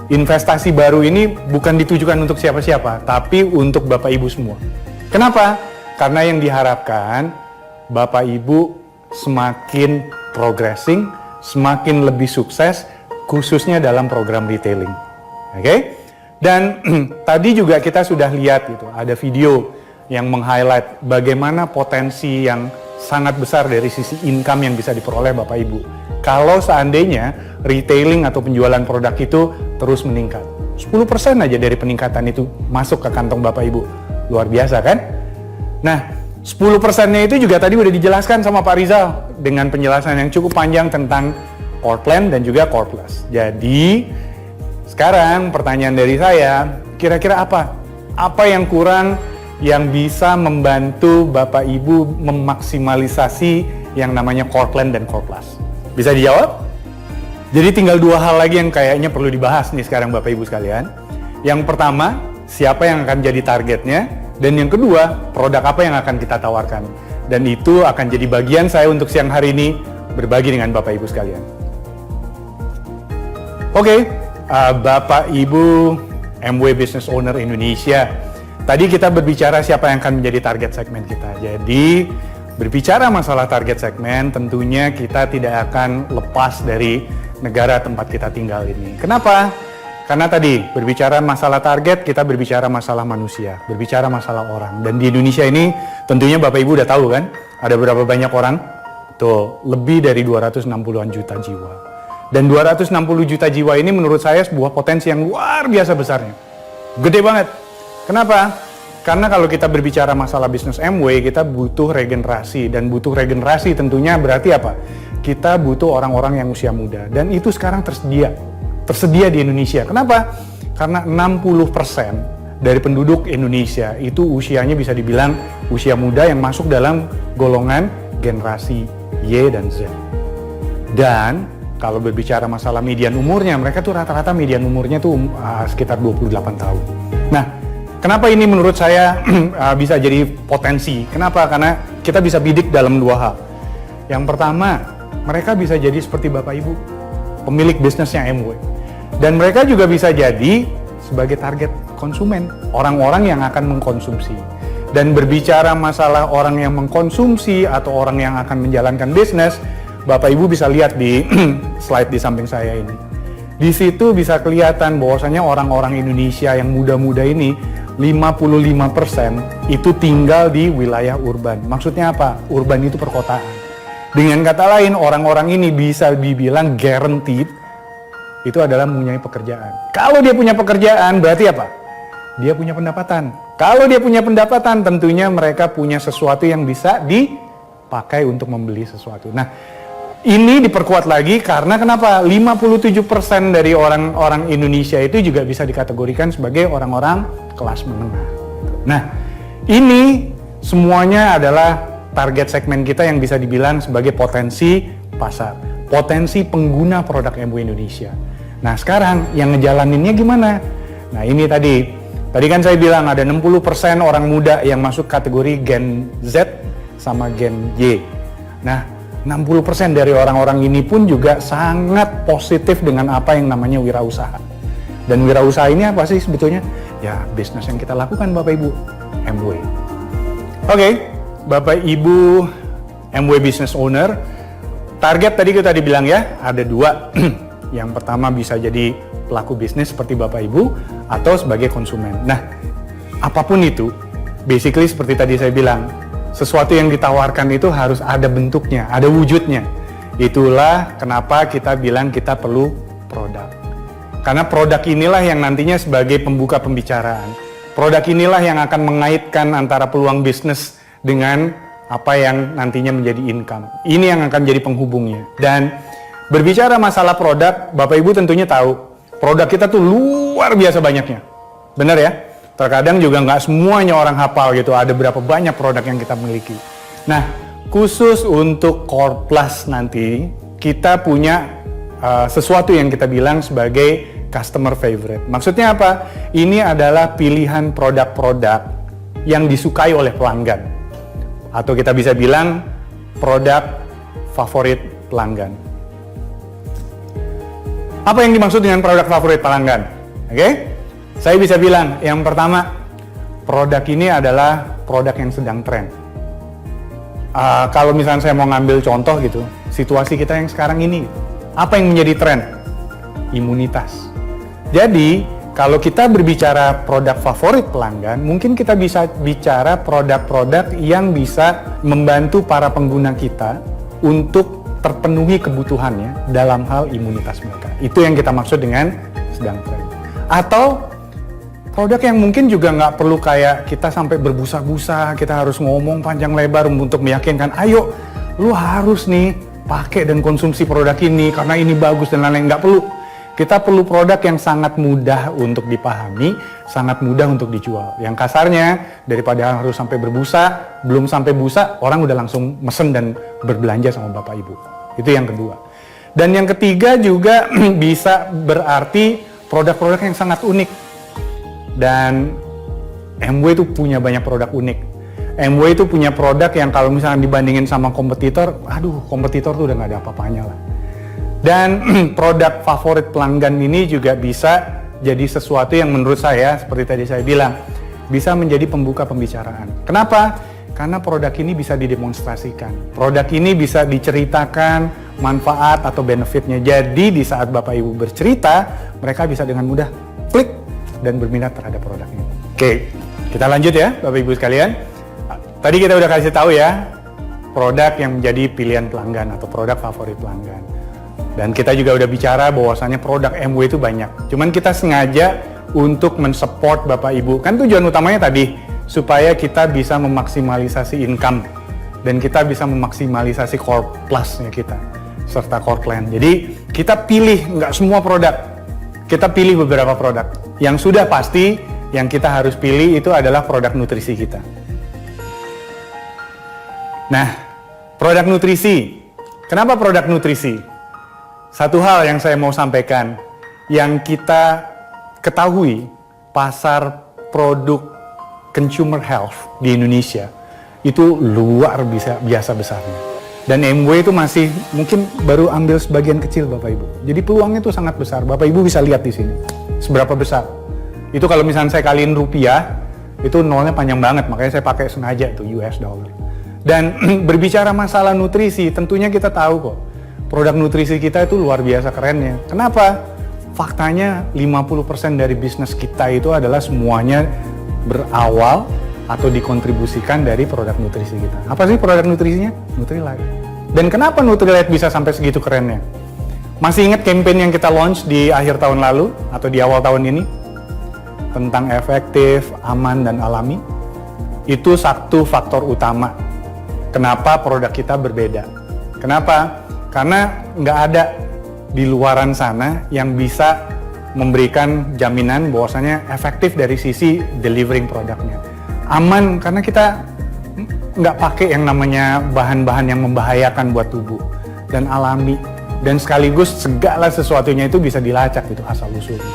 Investasi baru ini bukan ditujukan untuk siapa-siapa, tapi untuk Bapak Ibu semua. Kenapa? Karena yang diharapkan Bapak Ibu semakin progressing, semakin lebih sukses, khususnya dalam program retailing. Oke? Dan tadi juga kita sudah lihat gitu, ada video yang meng-highlight bagaimana potensi yang sangat besar dari sisi income yang bisa diperoleh Bapak Ibu. Kalau seandainya retailing atau penjualan produk itu terus meningkat. 10% aja dari peningkatan itu masuk ke kantong Bapak Ibu. Luar biasa kan? Nah, 10%-nya itu juga tadi udah dijelaskan sama Pak Rizal dengan penjelasan yang cukup panjang tentang core plan dan juga core plus. Jadi, sekarang pertanyaan dari saya, kira-kira apa? Apa yang kurang yang bisa membantu Bapak Ibu memaksimalisasi yang namanya core plan dan core plus? Bisa dijawab? Jadi tinggal dua hal lagi yang kayaknya perlu dibahas nih sekarang Bapak Ibu sekalian. Yang pertama, siapa yang akan jadi targetnya? Dan yang kedua, produk apa yang akan kita tawarkan? Dan itu akan jadi bagian saya untuk siang hari ini berbagi dengan Bapak Ibu sekalian. Oke, Bapak Ibu MW Business Owner Indonesia. Tadi kita berbicara siapa yang akan menjadi target segmen kita. Jadi berbicara masalah target segmen, tentunya kita tidak akan lepas dari negara tempat kita tinggal ini. Kenapa? Karena tadi berbicara masalah target, kita berbicara masalah manusia, berbicara masalah orang. Dan di Indonesia ini tentunya Bapak Ibu udah tahu kan, ada berapa banyak orang? Tuh, lebih dari 260-an juta jiwa. Dan 260 juta jiwa ini menurut saya sebuah potensi yang luar biasa besarnya. Gede banget. Kenapa? Karena kalau kita berbicara masalah bisnis MW, kita butuh regenerasi. Dan butuh regenerasi tentunya berarti apa? Kita butuh orang-orang yang usia muda. Dan itu sekarang tersedia di Indonesia. Kenapa? Karena 60% dari penduduk Indonesia itu usianya bisa dibilang usia muda yang masuk dalam golongan generasi Y dan Z. Dan kalau berbicara masalah median umurnya, mereka tuh rata-rata median umurnya tuh sekitar 28 tahun. Nah, kenapa ini menurut saya bisa jadi potensi? Kenapa? Karena kita bisa bidik dalam dua hal. Yang pertama, mereka bisa jadi seperti Bapak Ibu, pemilik bisnisnya MW. Dan mereka juga bisa jadi sebagai target konsumen, orang-orang yang akan mengkonsumsi. Dan berbicara masalah orang yang mengkonsumsi atau orang yang akan menjalankan bisnis, Bapak Ibu bisa lihat di slide di samping saya ini. Di situ bisa kelihatan bahwasanya orang-orang Indonesia yang muda-muda ini 55% itu tinggal di wilayah urban. Maksudnya apa? Urban itu perkotaan. Dengan kata lain, orang-orang ini bisa dibilang guaranteed itu adalah mempunyai pekerjaan. Kalau dia punya pekerjaan, berarti apa? Dia punya pendapatan. Kalau dia punya pendapatan, tentunya mereka punya sesuatu yang bisa dipakai untuk membeli sesuatu. Nah, ini diperkuat lagi karena kenapa? 57% dari orang-orang Indonesia itu juga bisa dikategorikan sebagai orang-orang kelas menengah. Nah, ini semuanya adalah target segmen kita yang bisa dibilang sebagai potensi pasar, potensi pengguna produk MW Indonesia. Nah, sekarang yang ngejalaninnya gimana? Nah, ini tadi kan saya bilang ada 60% orang muda yang masuk kategori Gen Z sama Gen Y. Nah, 60% dari orang-orang ini pun juga sangat positif dengan apa yang namanya wirausaha. Dan wirausaha ini apa sih sebetulnya? Ya, bisnis yang kita lakukan Bapak Ibu, MW. Oke. Bapak Ibu MW Business Owner, target tadi kita dibilang ya, ada dua. Yang pertama bisa jadi pelaku bisnis seperti Bapak Ibu atau sebagai konsumen. Nah, apapun itu, basically seperti tadi saya bilang, sesuatu yang ditawarkan itu harus ada bentuknya, ada wujudnya. Itulah kenapa kita bilang kita perlu produk. Karena produk inilah yang nantinya sebagai pembuka pembicaraan. Produk inilah yang akan mengaitkan antara peluang bisnis dengan apa yang nantinya menjadi income. Ini yang akan jadi penghubungnya. Dan berbicara masalah produk, Bapak Ibu tentunya tahu, produk kita tuh luar biasa banyaknya. Benar ya? Terkadang juga nggak semuanya orang hafal gitu, ada berapa banyak produk yang kita miliki. Nah, khusus untuk Core Plus nanti, kita punya sesuatu yang kita bilang sebagai customer favorite. Maksudnya apa? Ini adalah pilihan produk-produk yang disukai oleh pelanggan. Atau kita bisa bilang produk favorit pelanggan. Apa yang dimaksud dengan produk favorit pelanggan? Oke? Saya bisa bilang, yang pertama, produk ini adalah produk yang sedang tren. Kalau misalnya saya mau ngambil contoh gitu, situasi kita yang sekarang ini, apa yang menjadi tren? Imunitas. Jadi, kalau kita berbicara produk favorit pelanggan, mungkin kita bisa bicara produk-produk yang bisa membantu para pengguna kita untuk terpenuhi kebutuhannya dalam hal imunitas mereka. Itu yang kita maksud dengan sedang tren. Atau produk yang mungkin juga nggak perlu kayak kita sampai berbusa-busa, kita harus ngomong panjang lebar untuk meyakinkan, ayo lu harus nih pakai dan konsumsi produk ini karena ini bagus dan lain-lain. Nggak perlu. Kita perlu produk yang sangat mudah untuk dipahami, sangat mudah untuk dijual. Yang kasarnya, daripada harus sampai berbusa, belum sampai busa, orang udah langsung mesen dan berbelanja sama Bapak Ibu. Itu yang kedua. Dan yang ketiga juga bisa berarti produk-produk yang sangat unik. Dan MW itu punya banyak produk unik. MW itu punya produk yang kalau misalnya dibandingin sama kompetitor, aduh kompetitor tuh udah nggak ada apa-apanya lah. Dan produk favorit pelanggan ini juga bisa jadi sesuatu yang menurut saya, seperti tadi saya bilang, bisa menjadi pembuka pembicaraan. Kenapa? Karena produk ini bisa didemonstrasikan. Produk ini bisa diceritakan manfaat atau benefitnya. Jadi di saat Bapak Ibu bercerita, mereka bisa dengan mudah klik dan berminat terhadap produk ini. Oke, kita lanjut ya Bapak Ibu sekalian. Tadi kita udah kasih tahu ya, produk yang menjadi pilihan pelanggan atau produk favorit pelanggan. Dan kita juga udah bicara bahwasannya produk MW itu banyak. Cuman kita sengaja untuk mensupport Bapak Ibu. Kan tujuan utamanya tadi, supaya kita bisa memaksimalisasi income. Dan kita bisa memaksimalisasi core plus-nya kita. Serta core plan. Jadi kita pilih nggak semua produk. Kita pilih beberapa produk. Yang sudah pasti, yang kita harus pilih itu adalah produk nutrisi kita. Nah, produk nutrisi. Kenapa produk nutrisi? Satu hal yang saya mau sampaikan, yang kita ketahui pasar produk consumer health di Indonesia itu luar biasa besarnya. Dan MW itu masih mungkin baru ambil sebagian kecil Bapak Ibu. Jadi peluangnya itu sangat besar. Bapak Ibu bisa lihat di sini seberapa besar. Itu kalau misalnya saya kaliin rupiah, itu nolnya panjang banget, makanya saya pakai sengaja itu US dollar. Dan berbicara masalah nutrisi, tentunya kita tahu kok. Produk nutrisi kita itu luar biasa kerennya. Kenapa? Faktanya 50% dari bisnis kita itu adalah semuanya berawal atau dikontribusikan dari produk nutrisi kita. Apa sih produk nutrisinya? Nutrilite. Dan kenapa Nutrilite bisa sampai segitu kerennya? Masih ingat campaign yang kita launch di akhir tahun lalu atau di awal tahun ini? Tentang efektif, aman, dan alami? Itu satu faktor utama. Kenapa produk kita berbeda? Kenapa? Karena nggak ada di luaran sana yang bisa memberikan jaminan bahwasanya efektif dari sisi delivering produknya. Aman karena kita nggak pakai yang namanya bahan-bahan yang membahayakan buat tubuh. Dan alami. Dan sekaligus segala sesuatunya itu bisa dilacak gitu asal-usulnya.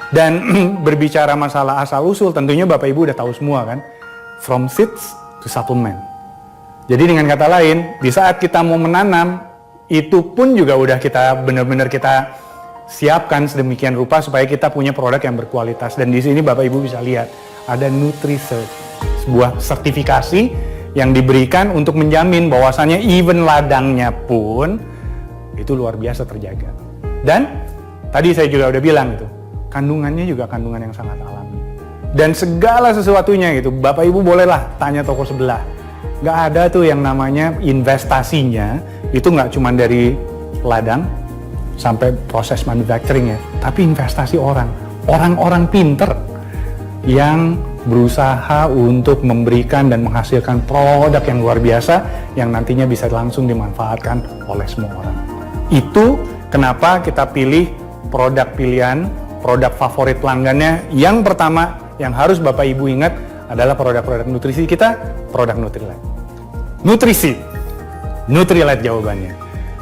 Dan berbicara masalah asal-usul tentunya Bapak Ibu udah tahu semua kan. From seeds to supplement. Jadi dengan kata lain, di saat kita mau menanam, itu pun juga udah kita benar-benar kita siapkan sedemikian rupa supaya kita punya produk yang berkualitas. Dan di sini Bapak Ibu bisa lihat ada NutriCert, sebuah sertifikasi yang diberikan untuk menjamin bahwasannya even ladangnya pun itu luar biasa terjaga. Dan tadi saya juga udah bilang itu, kandungannya juga kandungan yang sangat alami. Dan segala sesuatunya gitu, Bapak Ibu bolehlah tanya toko sebelah. Nggak ada tuh yang namanya investasinya itu nggak cuma dari ladang sampai proses manufacturing ya, tapi investasi orang-orang pinter yang berusaha untuk memberikan dan menghasilkan produk yang luar biasa yang nantinya bisa langsung dimanfaatkan oleh semua orang. Itu kenapa kita pilih produk pilihan, produk favorit pelanggannya. Yang pertama yang harus Bapak Ibu ingat adalah produk-produk nutrisi kita, produk Nutrilite. Nutrisi, Nutrilite jawabannya.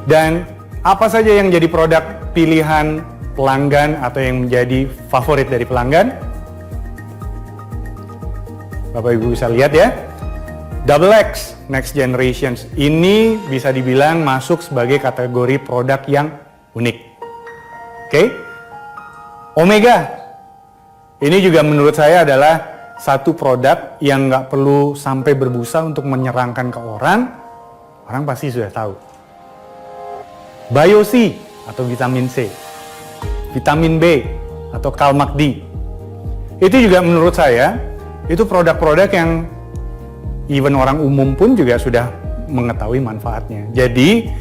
Dan apa saja yang jadi produk pilihan pelanggan atau yang menjadi favorit dari pelanggan? Bapak Ibu bisa lihat ya, Double X Next Generations ini bisa dibilang masuk sebagai kategori produk yang unik. Oke, Omega ini juga menurut saya adalah satu produk yang nggak perlu sampai berbusa untuk menyerangkan ke orang pasti sudah tahu. Bio-C atau vitamin C, vitamin B atau Kalmak D, itu juga menurut saya itu produk-produk yang even orang umum pun juga sudah mengetahui manfaatnya. Jadi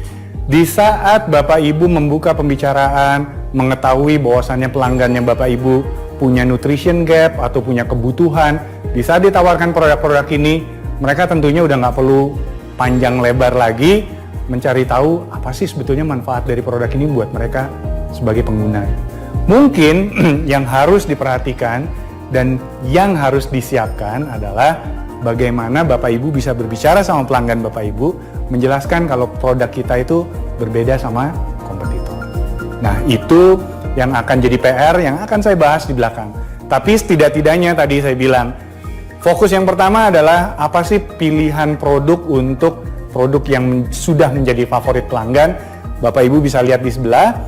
di saat Bapak Ibu membuka pembicaraan, mengetahui bahwasannya pelanggannya Bapak Ibu punya nutrition gap atau punya kebutuhan, di saat ditawarkan produk-produk ini, mereka tentunya udah nggak perlu panjang lebar lagi mencari tahu apa sih sebetulnya manfaat dari produk ini buat mereka sebagai pengguna. Mungkin yang harus diperhatikan dan yang harus disiapkan adalah bagaimana Bapak Ibu bisa berbicara sama pelanggan Bapak Ibu, menjelaskan kalau produk kita itu berbeda sama kompetitor. Nah, itu yang akan jadi PR yang akan saya bahas di belakang. Tapi setidak-tidaknya tadi saya bilang, fokus yang pertama adalah apa sih pilihan produk untuk produk yang sudah menjadi favorit pelanggan. Bapak Ibu bisa lihat di sebelah,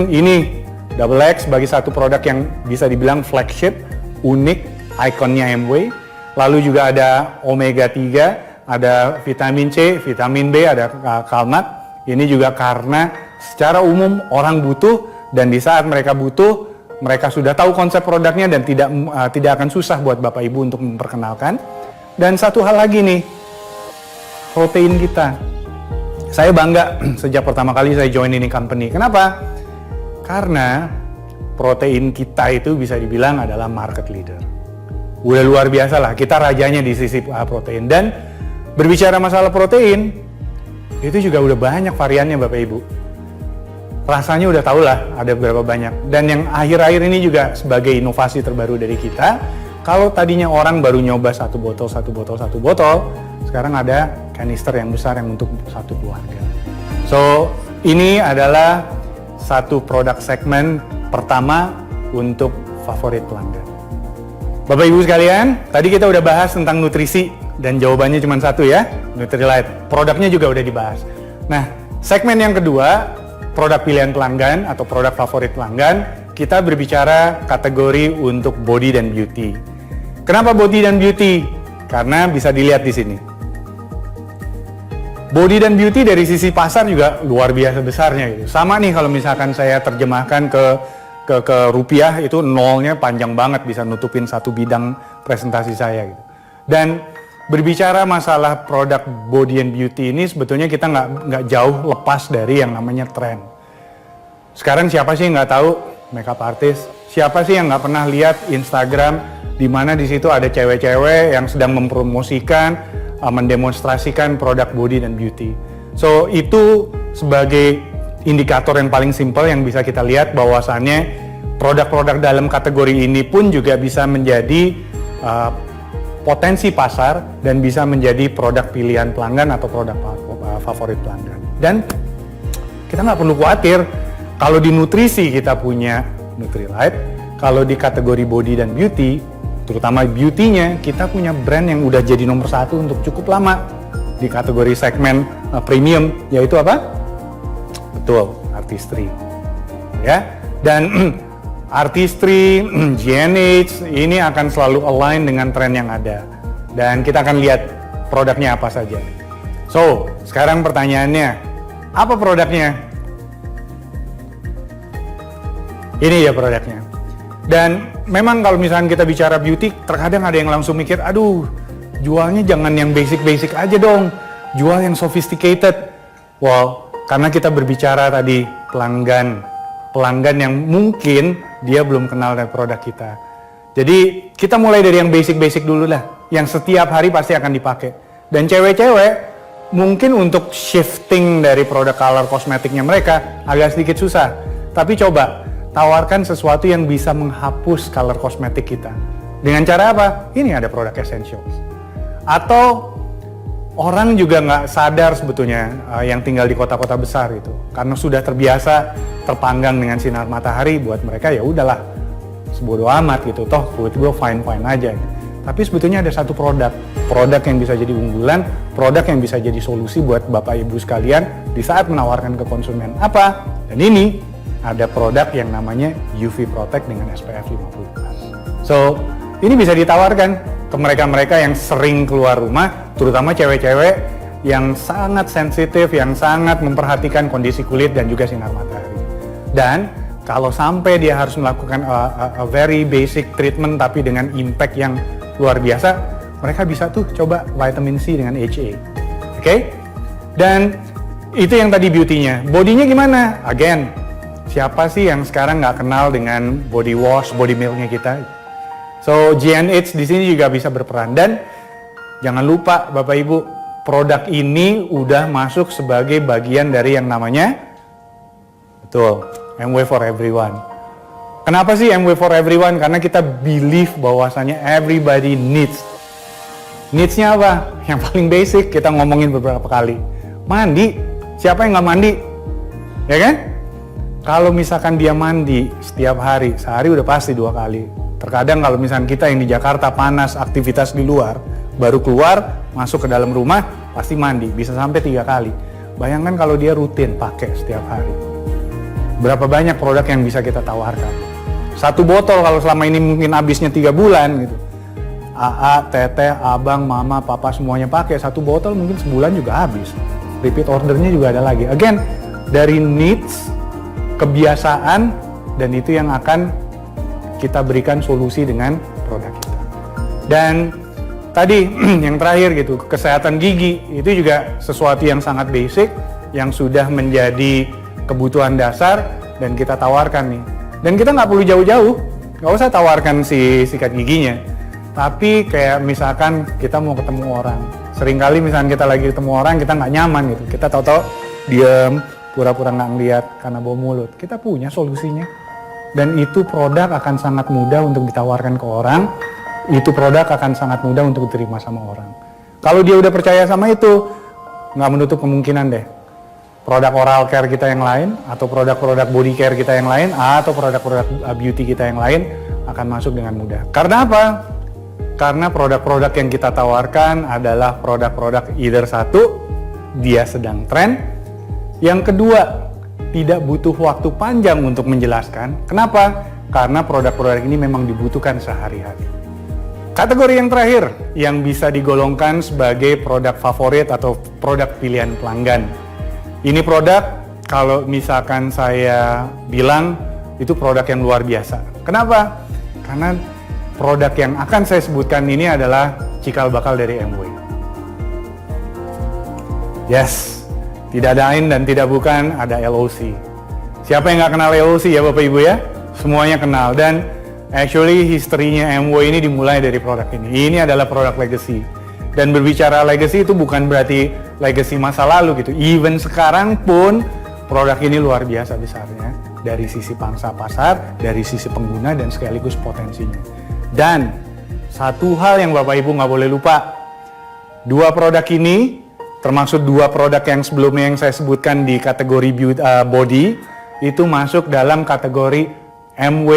ini Double X sebagai satu produk yang bisa dibilang flagship, unik, ikonnya Amway. Lalu juga ada Omega 3, ada vitamin C, vitamin B, ada Kalmak. Ini juga karena secara umum orang butuh, dan di saat mereka butuh, mereka sudah tahu konsep produknya dan tidak akan susah buat Bapak Ibu untuk memperkenalkan. Dan satu hal lagi nih, protein kita. Saya bangga sejak pertama kali saya join ini company. Kenapa? Karena protein kita itu bisa dibilang adalah market leader. Udah luar biasa lah, kita rajanya di sisi protein. Dan berbicara masalah protein, itu juga udah banyak variannya Bapak Ibu. Rasanya udah tau lah ada berapa banyak. Dan yang akhir-akhir ini juga sebagai inovasi terbaru dari kita, kalau tadinya orang baru nyoba satu botol, sekarang ada kanister yang besar yang untuk satu keluarga. So, ini adalah satu produk segmen pertama untuk favorit pelanggan. Bapak Ibu sekalian, tadi kita udah bahas tentang nutrisi dan jawabannya cuma satu ya, Nutrilite. Produknya juga udah dibahas. Nah, segmen yang kedua, produk pilihan pelanggan atau produk favorit pelanggan, kita berbicara kategori untuk body dan beauty. Kenapa body dan beauty? Karena bisa dilihat di sini. Body dan beauty dari sisi pasar juga luar biasa besarnya gitu. Sama nih kalau misalkan saya terjemahkan ke rupiah, itu nolnya panjang banget, bisa nutupin satu bidang presentasi saya gitu. Dan berbicara masalah produk body and beauty ini sebetulnya kita nggak jauh lepas dari yang namanya tren. Sekarang siapa sih yang nggak tahu makeup artist? Siapa sih yang nggak pernah lihat Instagram di mana di situ ada cewek-cewek yang sedang mempromosikan, mendemonstrasikan produk body dan beauty. So itu sebagai indikator yang paling simpel yang bisa kita lihat bahwasannya produk-produk dalam kategori ini pun juga bisa menjadi potensi pasar dan bisa menjadi produk pilihan pelanggan atau produk favorit pelanggan. Dan kita nggak perlu khawatir kalau di nutrisi kita punya Nutrilite, kalau di kategori body dan beauty, terutama beauty-nya, kita punya brand yang udah jadi nomor satu untuk cukup lama di kategori segmen premium, yaitu apa? Betul, Artistry. Ya, dan Artistry, GNH ini akan selalu align dengan tren yang ada. Dan kita akan lihat produknya apa saja. So, sekarang pertanyaannya, apa produknya? Ini ya produknya. Dan memang kalau misalnya kita bicara beauty, terkadang ada yang langsung mikir, aduh, jualnya jangan yang basic-basic aja dong, jual yang sophisticated. Wow, karena kita berbicara tadi pelanggan yang mungkin dia belum kenal dengan produk kita. Jadi kita mulai dari yang basic-basic dulu lah, yang setiap hari pasti akan dipakai. Dan cewek-cewek mungkin untuk shifting dari produk color kosmetiknya mereka agak sedikit susah. Tapi coba tawarkan sesuatu yang bisa menghapus color kosmetik kita. Dengan cara apa? Ini ada produk essentials. Atau orang juga nggak sadar sebetulnya yang tinggal di kota-kota besar itu, karena sudah terbiasa terpanggang dengan sinar matahari, buat mereka ya udahlah sebodo amat gitu, toh kulit gue fine aja. Tapi sebetulnya ada satu produk yang bisa jadi unggulan, produk yang bisa jadi solusi buat bapak ibu sekalian di saat menawarkan ke konsumen. Apa? Dan ini ada produk yang namanya UV Protect dengan SPF 50+. So ini bisa ditawarkan ke mereka-mereka yang sering keluar rumah, terutama cewek-cewek yang sangat sensitif, yang sangat memperhatikan kondisi kulit dan juga sinar matahari. Dan kalau sampai dia harus melakukan a very basic treatment tapi dengan impact yang luar biasa, mereka bisa tuh coba vitamin C dengan HA. Oke? Dan itu yang tadi beauty-nya. Body-nya gimana? Again, siapa sih yang sekarang nggak kenal dengan body wash, body milk-nya kita? So GNH di sini juga bisa berperan. Dan jangan lupa Bapak Ibu, produk ini udah masuk sebagai bagian dari yang namanya, betul, MW for Everyone. Kenapa sih MW for Everyone? Karena kita believe bahwasanya everybody needs. Needs-nya apa? Yang paling basic kita ngomongin beberapa kali. Mandi. Siapa yang nggak mandi? Ya kan? Kalau misalkan dia mandi setiap hari, sehari udah pasti 2 kali. Terkadang kalau misalkan kita yang di Jakarta panas, aktivitas di luar, baru keluar, masuk ke dalam rumah, pasti mandi. Bisa sampai 3 kali. Bayangkan kalau dia rutin pakai setiap hari. Berapa banyak produk yang bisa kita tawarkan. 1 botol kalau selama ini mungkin habisnya 3 bulan gitu. AA, teteh, abang, mama, papa semuanya pakai. 1 botol mungkin sebulan juga habis. Repeat ordernya juga ada lagi. Again, dari needs, kebiasaan, dan itu yang akan kita berikan solusi dengan produk kita. Dan tadi yang terakhir gitu, kesehatan gigi itu juga sesuatu yang sangat basic, yang sudah menjadi kebutuhan dasar dan kita tawarkan nih. Dan kita nggak perlu jauh-jauh, nggak usah tawarkan si sikat giginya. Tapi kayak misalkan kita mau ketemu orang, seringkali misalkan kita lagi ketemu orang kita nggak nyaman gitu, kita tahu-tahu diem, pura-pura nggak ngeliat karena bau mulut. Kita punya solusinya. Dan itu produk akan sangat mudah untuk ditawarkan ke orang, itu produk akan sangat mudah untuk diterima sama orang. Kalau dia udah percaya sama itu, nggak menutup kemungkinan deh. Produk oral care kita yang lain, atau produk-produk body care kita yang lain, atau produk-produk beauty kita yang lain akan masuk dengan mudah. Karena apa? Karena produk-produk yang kita tawarkan adalah produk-produk either satu, dia sedang tren, yang kedua, tidak butuh waktu panjang untuk menjelaskan. Kenapa? Karena produk-produk ini memang dibutuhkan sehari-hari. Kategori yang terakhir yang bisa digolongkan sebagai produk favorit atau produk pilihan pelanggan. Ini produk kalau misalkan saya bilang itu produk yang luar biasa. Kenapa? Karena produk yang akan saya sebutkan ini adalah cikal bakal dari MW. Yes. Tidak lain dan tidak bukan, ada LOC. Siapa yang nggak kenal LOC ya Bapak Ibu ya? Semuanya kenal. Dan actually history-nya MW ini dimulai dari produk ini. Ini adalah produk legacy. Dan berbicara legacy itu bukan berarti legacy masa lalu gitu. Even sekarang pun produk ini luar biasa besarnya. Dari sisi pangsa pasar, dari sisi pengguna, dan sekaligus potensinya. Dan satu hal yang Bapak Ibu nggak boleh lupa. 2 produk ini termasuk 2 produk yang sebelumnya yang saya sebutkan di kategori body, itu masuk dalam kategori MW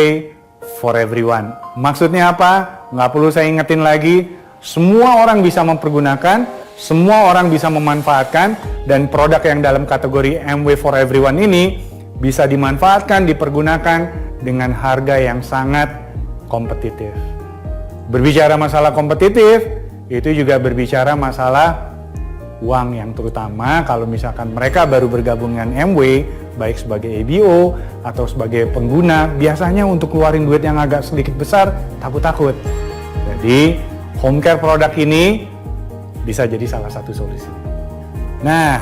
for Everyone. Maksudnya apa? Nggak perlu saya ingetin lagi, semua orang bisa mempergunakan, semua orang bisa memanfaatkan, dan produk yang dalam kategori MW for Everyone ini bisa dimanfaatkan, dipergunakan dengan harga yang sangat kompetitif. Berbicara masalah kompetitif, itu juga berbicara masalah uang, yang terutama kalau misalkan mereka baru bergabung dengan MW, baik sebagai ABO atau sebagai pengguna, biasanya untuk keluarin duit yang agak sedikit besar, takut-takut. Jadi, home care produk ini bisa jadi salah satu solusi. Nah,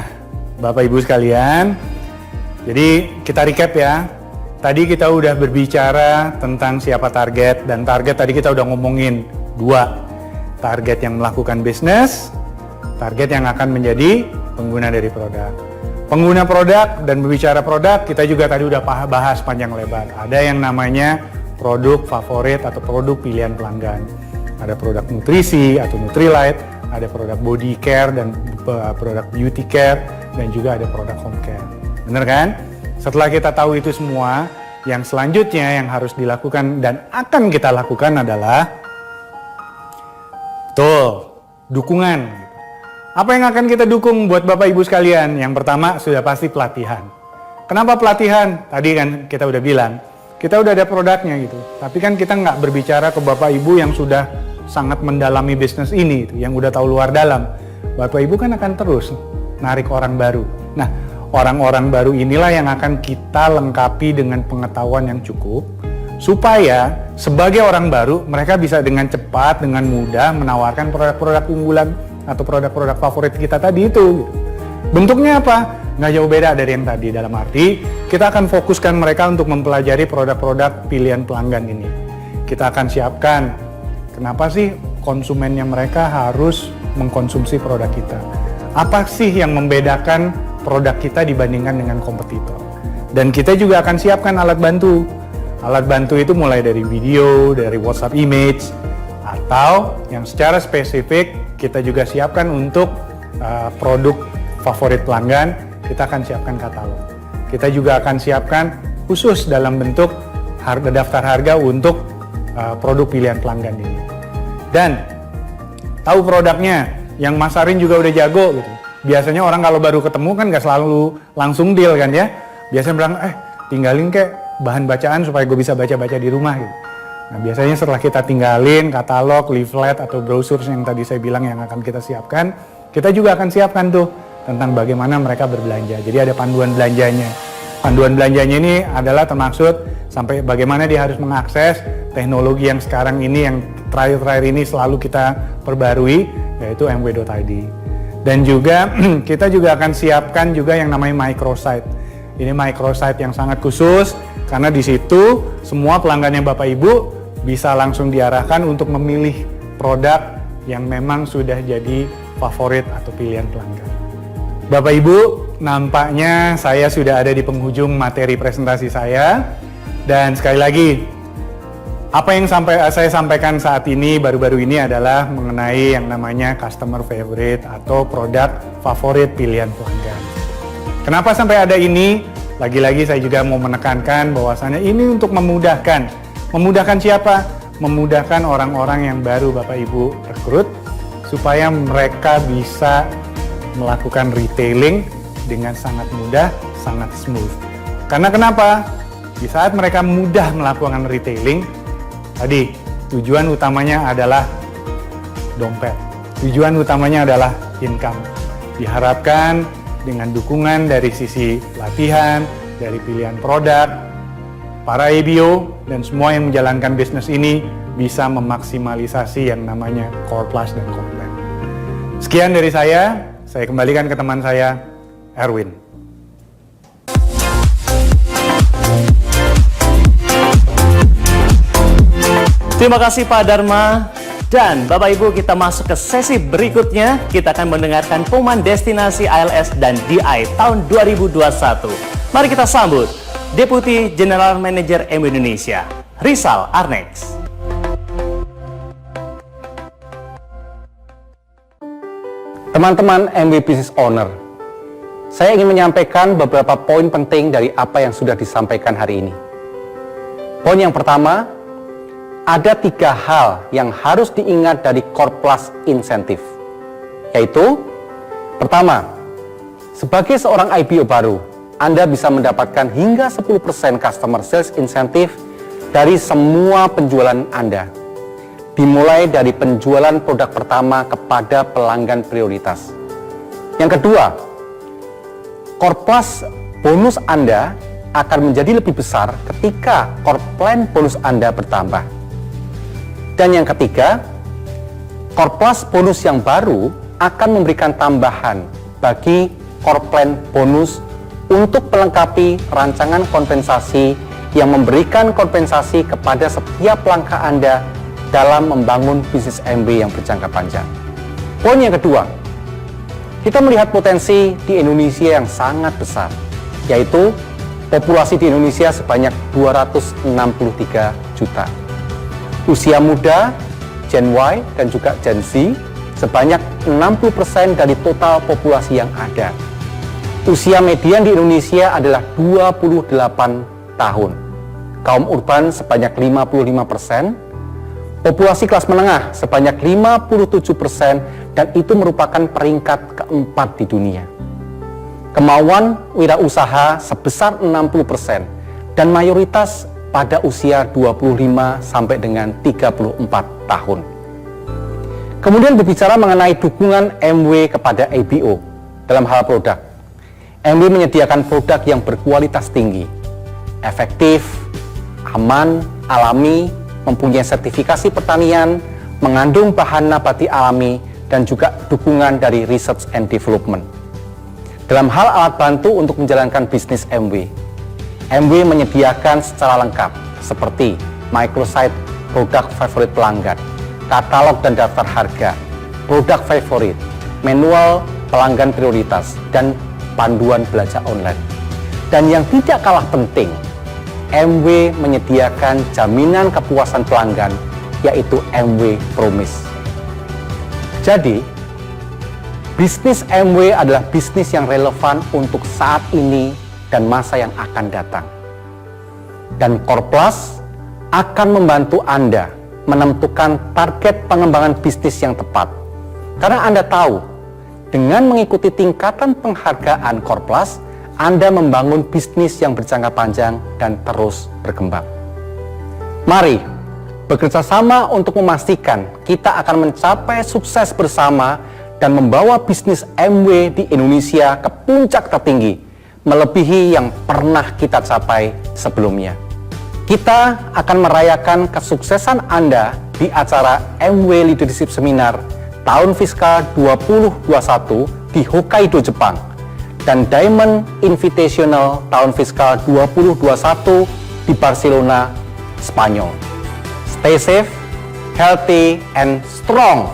Bapak Ibu sekalian, jadi kita recap ya. tadi kita udah berbicara tentang siapa target, dan target tadi kita udah ngomongin 2. Target yang melakukan bisnis, target yang akan menjadi pengguna dari produk. Pengguna produk dan berbicara produk, kita juga tadi udah bahas panjang lebar. Ada yang namanya produk favorit atau produk pilihan pelanggan. Ada produk nutrisi atau Nutrilite, ada produk body care dan produk beauty care, dan juga ada produk home care. Bener kan? Setelah kita tahu itu semua, yang selanjutnya yang harus dilakukan dan akan kita lakukan adalah dukungan. Apa yang akan kita dukung buat Bapak Ibu sekalian? Yang pertama sudah pasti pelatihan. Kenapa pelatihan? Tadi kan kita udah bilang, kita udah ada produknya gitu. Tapi kan kita nggak berbicara ke Bapak Ibu yang sudah sangat mendalami bisnis ini, yang udah tahu luar dalam. Bapak Ibu kan akan terus narik orang baru. Nah, orang-orang baru inilah yang akan kita lengkapi dengan pengetahuan yang cukup, supaya sebagai orang baru mereka bisa dengan cepat, dengan mudah menawarkan produk-produk unggulan atau produk-produk favorit kita tadi itu. Bentuknya apa? Nggak jauh beda dari yang tadi, dalam arti kita akan fokuskan mereka untuk mempelajari produk-produk pilihan pelanggan ini. Kita akan siapkan kenapa sih konsumennya mereka harus mengkonsumsi produk kita. Apa sih yang membedakan produk kita dibandingkan dengan kompetitor. Dan kita juga akan siapkan alat bantu. Alat bantu itu mulai dari video, dari WhatsApp image, atau yang secara spesifik kita juga siapkan untuk produk favorit pelanggan, kita akan siapkan katalog. Kita juga akan siapkan khusus dalam bentuk daftar harga untuk produk pilihan pelanggan ini. Dan tahu produknya, yang masarin juga udah jago gitu. Biasanya orang kalau baru ketemu kan nggak selalu langsung deal kan ya. Biasanya bilang, tinggalin kek bahan bacaan supaya gue bisa baca-baca di rumah gitu. Nah biasanya setelah kita tinggalin katalog, leaflet, atau brosur yang tadi saya bilang yang akan kita siapkan, kita juga akan siapkan tuh tentang bagaimana mereka berbelanja. Jadi ada panduan belanjanya. Panduan belanjanya ini adalah termaksud sampai bagaimana dia harus mengakses teknologi yang sekarang ini, yang terakhir-terakhir ini selalu kita perbarui, yaitu mw.id. Dan juga kita juga akan siapkan juga yang namanya microsite. Ini microsite yang sangat khusus karena di situ semua pelanggannya Bapak Ibu bisa langsung diarahkan untuk memilih produk yang memang sudah jadi favorit atau pilihan pelanggan. Bapak Ibu, nampaknya saya sudah ada di penghujung materi presentasi saya. Dan sekali lagi, apa yang saya sampaikan saat ini, baru-baru ini adalah mengenai yang namanya customer favorite atau produk favorit pilihan pelanggan. Kenapa sampai ada ini? Lagi-lagi saya juga mau menekankan bahwasannya ini untuk memudahkan. Memudahkan siapa? Memudahkan orang-orang yang baru Bapak Ibu rekrut supaya mereka bisa melakukan retailing dengan sangat mudah, sangat smooth. Karena kenapa? Di saat mereka mudah melakukan retailing, tadi tujuan utamanya adalah dompet. Tujuan utamanya adalah income. Diharapkan dengan dukungan dari sisi latihan, dari pilihan produk, para ABO dan semua yang menjalankan bisnis ini bisa memaksimalisasi yang namanya Core Plus dan Complan. Sekian dari saya kembalikan ke teman saya, Erwin. Terima kasih Pak Dharma. Dan Bapak Ibu, kita masuk ke sesi berikutnya. Kita akan mendengarkan pengumuman destinasi ILS dan DI tahun 2021. Mari kita sambut Deputi General Manager MW Indonesia, Rizal Arnex. Teman-teman MW Business Owner, saya ingin menyampaikan beberapa poin penting dari apa yang sudah disampaikan hari ini. Poin yang pertama, ada 3 hal yang harus diingat dari Core Plus Incentive, yaitu pertama, sebagai seorang IPO baru, Anda bisa mendapatkan hingga 10% customer sales incentive dari semua penjualan Anda, dimulai dari penjualan produk pertama kepada pelanggan prioritas. Yang kedua, Core Plus bonus Anda akan menjadi lebih besar ketika Core Plan bonus Anda bertambah. Dan yang ketiga, Core Plus bonus yang baru akan memberikan tambahan bagi Core Plan bonus untuk melengkapi rancangan kompensasi yang memberikan kompensasi kepada setiap langkah Anda dalam membangun bisnis MW yang berjangka panjang. Poin yang kedua, kita melihat potensi di Indonesia yang sangat besar, yaitu populasi di Indonesia sebanyak 263 juta. Usia muda, Gen Y dan juga Gen Z sebanyak 60% dari total populasi yang ada. Usia median di Indonesia adalah 28 tahun. Kaum urban sebanyak 55%, populasi kelas menengah sebanyak 57%, dan itu merupakan peringkat keempat di dunia. Kemauan wirausaha sebesar 60% dan mayoritas pada usia 25 sampai dengan 34 tahun. Kemudian berbicara mengenai dukungan MW kepada ABO dalam hal produk. MW menyediakan produk yang berkualitas tinggi, efektif, aman, alami, mempunyai sertifikasi pertanian, mengandung bahan nabati alami, dan juga dukungan dari research and development. Dalam hal alat bantu untuk menjalankan bisnis MW, MW menyediakan secara lengkap seperti microsite produk favorit pelanggan, katalog dan daftar harga, produk favorit, manual pelanggan prioritas, dan panduan belanja online. Dan yang tidak kalah penting, MW menyediakan jaminan kepuasan pelanggan, yaitu MW Promise. Jadi, bisnis MW adalah bisnis yang relevan untuk saat ini dan masa yang akan datang. Dan Korplas akan membantu Anda menentukan target pengembangan bisnis yang tepat. Karena Anda tahu, dengan mengikuti tingkatan penghargaan Korplas, Anda membangun bisnis yang berjangka panjang dan terus berkembang. Mari bekerja sama untuk memastikan kita akan mencapai sukses bersama dan membawa bisnis MW di Indonesia ke puncak tertinggi, melebihi yang pernah kita capai sebelumnya. Kita akan merayakan kesuksesan Anda di acara MW Leadership Seminar tahun fiskal 2021 di Hokkaido, Jepang, dan Diamond Invitational tahun fiskal 2021 di Barcelona, Spanyol. Stay safe, healthy, and strong.